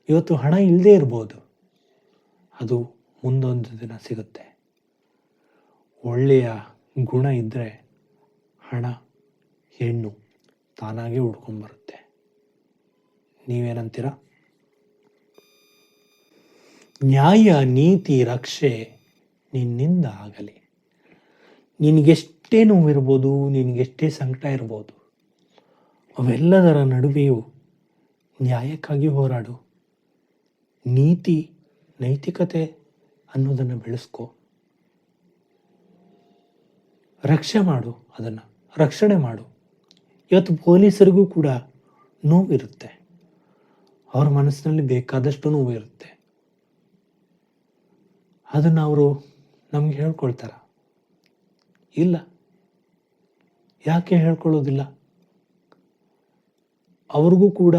ಇವತ್ತು ಹಣ ಇಲ್ಲದೆ ಇರ್ಬೋದು, ಅದು ಮುಂದೊಂದು ದಿನ ಸಿಗುತ್ತೆ. ಒಳ್ಳೆಯ ಗುಣ ಇದ್ದರೆ ಹಣ, ಹೆಣ್ಣು ತಾನಾಗೇ ಹುಡ್ಕೊಂಬರುತ್ತೆ. ನೀವೇನಂತೀರ? ನ್ಯಾಯ ನೀತಿ ರಕ್ಷೆ ನಿನ್ನಿಂದ ಆಗಲಿ. ನಿನಗೆಷ್ಟೇ ನೋವಿರ್ಬೋದು, ನಿನಗೆಷ್ಟೇ ಸಂಕಟ ಇರ್ಬೋದು, ಅವೆಲ್ಲದರ ನಡುವೆಯೂ ನ್ಯಾಯಕ್ಕಾಗಿ ಹೋರಾಡು. ನೀತಿ ನೈತಿಕತೆ ಅನ್ನೋದನ್ನು ಬೆಳೆಸ್ಕೊ. ರಕ್ಷಣೆ ಮಾಡು. ಇವತ್ತು ಪೊಲೀಸರಿಗೂ ಕೂಡ ನೋವಿರುತ್ತೆ, ಅವ್ರ ಮನಸ್ಸಿನಲ್ಲಿ ಬೇಕಾದಷ್ಟು ನೋವು ಇರುತ್ತೆ. ಅದನ್ನು ಅವರು ನಮ್ಗೆ ಹೇಳ್ಕೊಳ್ತಾರ? ಇಲ್ಲ. ಯಾಕೆ ಹೇಳ್ಕೊಳ್ಳೋದಿಲ್ಲ? ಅವ್ರಿಗೂ ಕೂಡ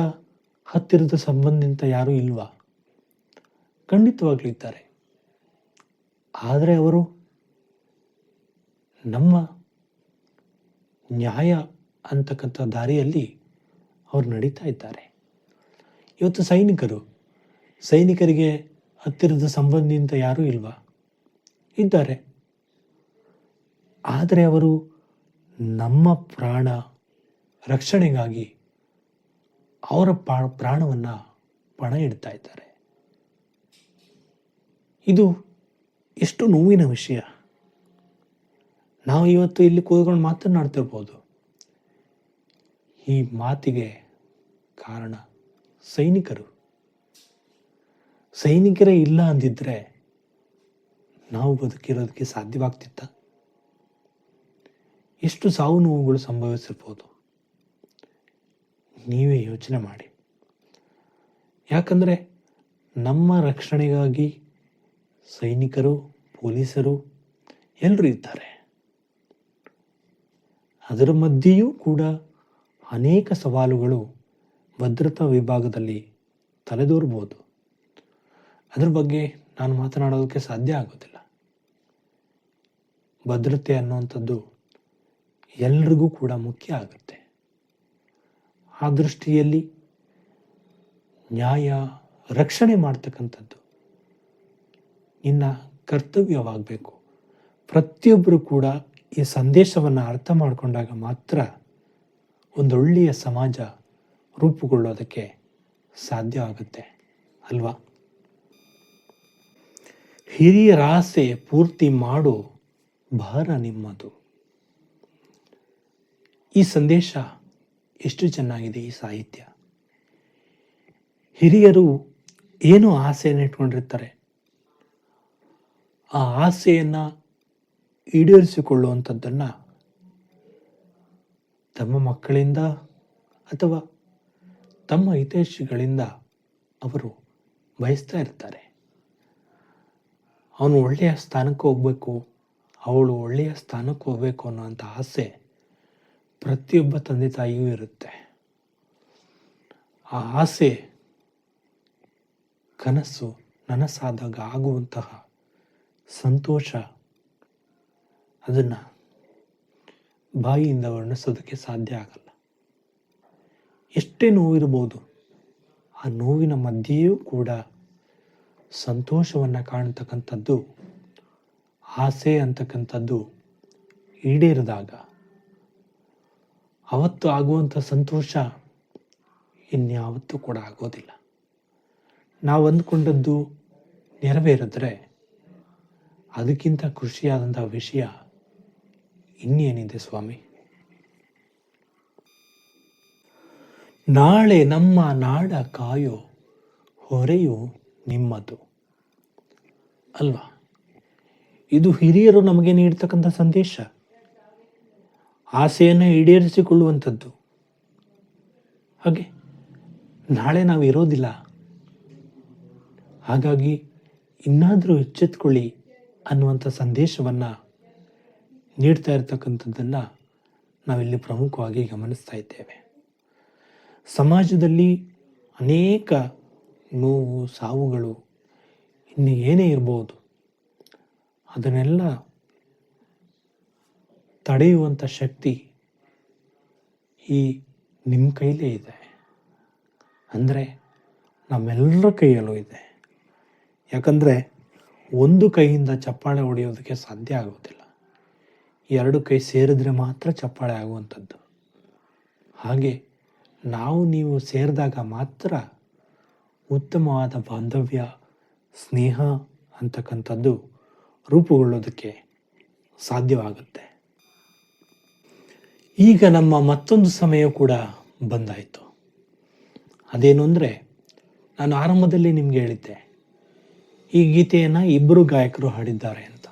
ಹತ್ತಿರದ ಸಂಬಂಧಿತ ಯಾರೂ ಇಲ್ವಾ? ಖಂಡಿತವಾಗ್ಲೂ ಇದ್ದಾರೆ. ಆದರೆ ಅವರು ನಮ್ಮ ನ್ಯಾಯ ಅಂತಕ್ಕಂಥ ದಾರಿಯಲ್ಲಿ ಅವ್ರು ನಡೀತಾ ಇದ್ದಾರೆ. ಇವತ್ತು ಸೈನಿಕರಿಗೆ ಹತ್ತಿರದ ಸಂಬಂಧಿತ ಯಾರೂ ಇಲ್ವಾ? ಇದ್ದಾರೆ. ಆದರೆ ಅವರು ನಮ್ಮ ಪ್ರಾಣ ರಕ್ಷಣೆಗಾಗಿ ಅವರ ಪ್ರಾಣವನ್ನು ಪಣ ಇಡ್ತಾ ಇದ್ದಾರೆ. ಇದು ಎಷ್ಟು ನೋವಿನ ವಿಷಯ. ನಾವು ಇವತ್ತು ಇಲ್ಲಿ ಕೂತ್ಕೊಂಡು ಮಾತನಾಡ್ತಿರ್ಬೋದು. ಈ ಮಾತಿಗೆ ಕಾರಣ ಸೈನಿಕರೇ ಇಲ್ಲ ಅಂದಿದ್ರೆ ನಾವು ಬದುಕಿರೋದಕ್ಕೆ ಸಾಧ್ಯವಾಗ್ತಿತ್ತ? ಎಷ್ಟು ಸಾವು ನೋವುಗಳು ಸಂಭವಿಸಿರ್ಬೋದು, ನೀವೇ ಯೋಚನೆ ಮಾಡಿ. ಯಾಕಂದರೆ ನಮ್ಮ ರಕ್ಷಣೆಗಾಗಿ ಸೈನಿಕರು, ಪೊಲೀಸರು ಎಲ್ಲರೂ ಇದ್ದಾರೆ. ಅದರ ಮಧ್ಯೆಯೂ ಕೂಡ ಅನೇಕ ಸವಾಲುಗಳು ಭದ್ರತಾ ವಿಭಾಗದಲ್ಲಿ ತಲೆದೋರ್ಬೋದು. ಅದ್ರ ಬಗ್ಗೆ ನಾನು ಮಾತನಾಡೋದಕ್ಕೆ ಸಾಧ್ಯ ಆಗೋದಿಲ್ಲ. ಭದ್ರತೆ ಅನ್ನುವಂಥದ್ದು ಎಲ್ರಿಗೂ ಕೂಡ ಮುಖ್ಯ ಆಗುತ್ತೆ. ಆ ದೃಷ್ಟಿಯಲ್ಲಿ ನ್ಯಾಯ ರಕ್ಷಣೆ ಮಾಡ್ತಕ್ಕಂಥದ್ದು ನಿನ್ನ ಕರ್ತವ್ಯವಾಗಬೇಕು. ಪ್ರತಿಯೊಬ್ಬರು ಕೂಡ ಈ ಸಂದೇಶವನ್ನು ಅರ್ಥ ಮಾಡಿಕೊಂಡಾಗ ಮಾತ್ರ ಒಂದೊಳ್ಳೆಯ ಸಮಾಜ ರೂಪುಗೊಳ್ಳೋದಕ್ಕೆ ಸಾಧ್ಯ ಆಗುತ್ತೆ ಅಲ್ವಾ? ಹಿರಿಯರ ಆಸೆ ಪೂರ್ತಿ ಮಾಡೋ ಭಾರ ನಿಮ್ಮದು. ಈ ಸಂದೇಶ ಎಷ್ಟು ಚೆನ್ನಾಗಿದೆ. ಈ ಸಾಹಿತ್ಯ, ಹಿರಿಯರು ಏನೋ ಆಸೆಯನ್ನು ಇಟ್ಕೊಂಡಿರ್ತಾರೆ. ಆ ಆಸೆಯನ್ನು ಈಡೇರಿಸಿಕೊಳ್ಳುವಂಥದ್ದನ್ನು ತಮ್ಮ ಮಕ್ಕಳಿಂದ ಅಥವಾ ತಮ್ಮ ಹಿತೈಷಿಗಳಿಂದ ಅವರು ಬಯಸ್ತಾ ಇರ್ತಾರೆ. ಅವನು ಒಳ್ಳೆಯ ಸ್ಥಾನಕ್ಕೆ ಹೋಗಬೇಕು, ಅವಳು ಒಳ್ಳೆಯ ಸ್ಥಾನಕ್ಕೆ ಹೋಗಬೇಕು ಅನ್ನೋಂಥ ಆಸೆ ಪ್ರತಿಯೊಬ್ಬ ತಂದೆ ತಾಯಿಯೂ ಇರುತ್ತೆ. ಆ ಆಸೆ ಕನಸು ನನಸಾದಾಗ ಆಗುವಂತಹ ಸಂತೋಷ, ಅದನ್ನು ಬಾಯಿಯಿಂದ ವರ್ಣಿಸೋದಕ್ಕೆ ಸಾಧ್ಯ ಆಗಲ್ಲ. ಎಷ್ಟೇ ನೋವಿರ್ಬೋದು, ಆ ನೋವಿನ ಮಧ್ಯೆಯೂ ಕೂಡ ಸಂತೋಷವನ್ನು ಕಾಣ್ತಕ್ಕಂಥದ್ದು, ಆಸೆ ಅಂತಕ್ಕಂಥದ್ದು ಈಡೇರಿದಾಗ ಅವತ್ತು ಆಗುವಂಥ ಸಂತೋಷ ಇನ್ಯಾವತ್ತೂ ಕೂಡ ಆಗೋದಿಲ್ಲ. ನಾವು ಅಂದ್ಕೊಂಡದ್ದು ನೆರವೇರಿದ್ರೆ ಅದಕ್ಕಿಂತ ಖುಷಿಯಾದಂಥ ವಿಷಯ ಇನ್ನೇನಿದೆ ಸ್ವಾಮಿ? ನಾಳೆ ನಮ್ಮ ನಾಡ ಕಾಯೋ ಹೊರೆಯು ನಿಮ್ಮದು ಅಲ್ವಾ? ಇದು ಹಿರಿಯರು ನಮಗೆ ನೀಡ್ತಕ್ಕಂಥ ಸಂದೇಶ, ಆಸೆಯನ್ನು ಈಡೇರಿಸಿಕೊಳ್ಳುವಂಥದ್ದು. ಹಾಗೆ ನಾಳೆ ನಾವು ಇರೋದಿಲ್ಲ, ಹಾಗಾಗಿ ಇನ್ನಾದರೂ ಎಚ್ಚೆತ್ಕೊಳ್ಳಿ ಅನ್ನುವಂಥ ಸಂದೇಶವನ್ನು ನೀಡ್ತಾ ಇರ್ತಕ್ಕಂಥದ್ದನ್ನು ನಾವಿಲ್ಲಿ ಪ್ರಮುಖವಾಗಿ ಗಮನಿಸ್ತಾ ಇದ್ದೇವೆ. ಸಮಾಜದಲ್ಲಿ ಅನೇಕ ನೋವು, ಸಾವುಗಳು, ಇನ್ನು ಏನೇ ಇರ್ಬೋದು, ಅದನ್ನೆಲ್ಲ ತಡೆಯುವಂಥ ಶಕ್ತಿ ಈ ನಿಮ್ಮ ಕೈಲೇ ಇದೆ. ಅಂದರೆ ನಮ್ಮೆಲ್ಲರ ಕೈಯಲ್ಲೂ ಇದೆ. ಯಾಕಂದರೆ ಒಂದು ಕೈಯಿಂದ ಚಪ್ಪಾಳೆ ಹೊಡೆಯೋದಕ್ಕೆ ಸಾಧ್ಯ ಆಗೋದಿಲ್ಲ. ಎರಡು ಕೈ ಸೇರಿದ್ರೆ ಮಾತ್ರ ಚಪ್ಪಾಳೆ ಆಗುವಂಥದ್ದು. ಹಾಗೆ ನಾವು ನೀವು ಸೇರಿದಾಗ ಮಾತ್ರ ಉತ್ತಮವಾದ ಬಾಂಧವ್ಯ, ಸ್ನೇಹ ಅಂತಕ್ಕಂಥದ್ದು ರೂಪುಗೊಳ್ಳೋದಕ್ಕೆ ಸಾಧ್ಯವಾಗುತ್ತೆ. ಈಗ ನಮ್ಮ ಮತ್ತೊಂದು ಸಮಯ ಕೂಡ ಬಂದಾಯಿತು. ಅದೇನು ಅಂದರೆ, ನಾನು ಆರಂಭದಲ್ಲಿ ನಿಮಗೆ ಹೇಳಿದ್ದೆ, ಈ ಗೀತೆಯನ್ನು ಇಬ್ಬರು ಗಾಯಕರು ಹಾಡಿದ್ದಾರೆ ಅಂತ.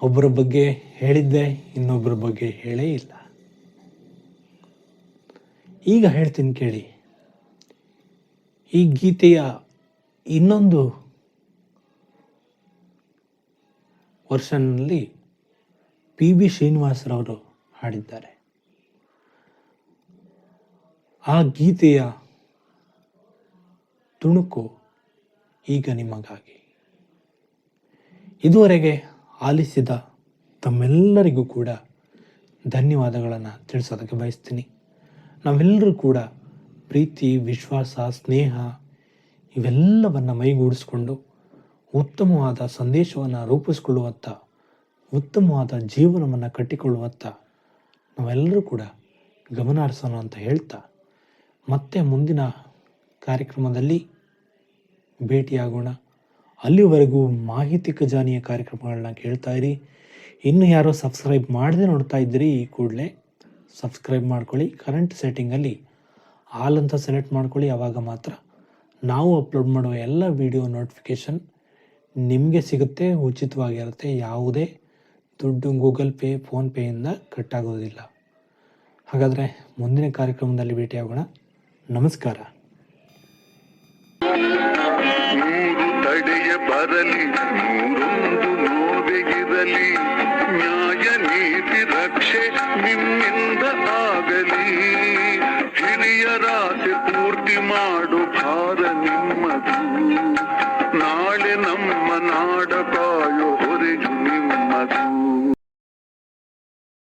ಒಬ್ಬರ ಬಗ್ಗೆ ಹೇಳಿದ್ದೆ, ಇನ್ನೊಬ್ಬರ ಬಗ್ಗೆ ಹೇಳೇ ಇಲ್ಲ. ಈಗ ಹೇಳ್ತೀನಿ ಕೇಳಿ. ಈ ಗೀತೆಯ ಇನ್ನೊಂದು ವರ್ಷನ್ನಲ್ಲಿ PB ಶ್ರೀನಿವಾಸರವರು ಹಾಡಿದ್ದಾರೆ. ಆ ಗೀತೆಯ ತುಣುಕು ಈಗ ನಿಮಗಾಗಿ. ಇದುವರೆಗೆ ಆಲಿಸಿದ ತಮ್ಮೆಲ್ಲರಿಗೂ ಕೂಡ ಧನ್ಯವಾದಗಳನ್ನು ತಿಳಿಸೋದಕ್ಕೆ ಬಯಸ್ತೀನಿ. ನಾವೆಲ್ಲರೂ ಕೂಡ ಪ್ರೀತಿ, ವಿಶ್ವಾಸ, ಸ್ನೇಹ ಇವೆಲ್ಲವನ್ನು ಮೈಗೂಡಿಸ್ಕೊಂಡು ಉತ್ತಮವಾದ ಸಂದೇಶವನ್ನು ರೂಪಿಸ್ಕೊಳ್ಳುವತ್ತ, ಉತ್ತಮವಾದ ಜೀವನವನ್ನು ಕಟ್ಟಿಕೊಳ್ಳುವತ್ತ ನಾವೆಲ್ಲರೂ ಕೂಡ ಗಮನ ಹರಿಸೋಣ ಅಂತ ಹೇಳ್ತಾ, ಮತ್ತೆ ಮುಂದಿನ ಕಾರ್ಯಕ್ರಮದಲ್ಲಿ ಭೇಟಿಯಾಗೋಣ. ಅಲ್ಲಿವರೆಗೂ ಮಾಹಿತಿ ಖಜಾನೆಯ ಕಾರ್ಯಕ್ರಮಗಳನ್ನ ಕೇಳ್ತಾ ಇರಿ. ಇನ್ನು ಯಾರೋ ಸಬ್ಸ್ಕ್ರೈಬ್ ಮಾಡದೆ ನೋಡ್ತಾ ಇದ್ದೀರಿ, ಈ ಕೂಡಲೇ ಸಬ್ಸ್ಕ್ರೈಬ್ ಮಾಡ್ಕೊಳ್ಳಿ. ಕರೆಂಟ್ ಸೆಟ್ಟಿಂಗಲ್ಲಿ ಆಲ್ ಅಂತ ಸೆಲೆಕ್ಟ್ ಮಾಡ್ಕೊಳ್ಳಿ. ಆವಾಗ ಮಾತ್ರ ನಾವು ಅಪ್ಲೋಡ್ ಮಾಡುವ ಎಲ್ಲ ವಿಡಿಯೋ ನೋಟಿಫಿಕೇಷನ್ ನಿಮಗೆ ಸಿಗುತ್ತೆ. ಉಚಿತವಾಗಿರುತ್ತೆ. ಯಾವುದೇ ದುಡ್ಡು ಗೂಗಲ್ ಪೇ, ಫೋನ್ಪೇಯಿಂದ ಕಟ್ಟಾಗೋದಿಲ್ಲ. ಹಾಗಾದರೆ ಮುಂದಿನ ಕಾರ್ಯಕ್ರಮದಲ್ಲಿ ಭೇಟಿಯಾಗೋಣ. ನಮಸ್ಕಾರ. ನೂರು ತಡೆಯ ಬರಲಿ, ನೂರೊಂದು ನೋವೆಗಿರಲಿ, ನ್ಯಾಯ ನೀತಿ ರಕ್ಷೆ ನಿಮ್ಮಿಂದ ಆಗಲಿ. ಹಿರಿಯರಾಸೆ ಪೂರ್ತಿ ಮಾಡು ಭಾರ ನಿಮ್ಮದು, ನಾಳೆ ನಮ್ಮ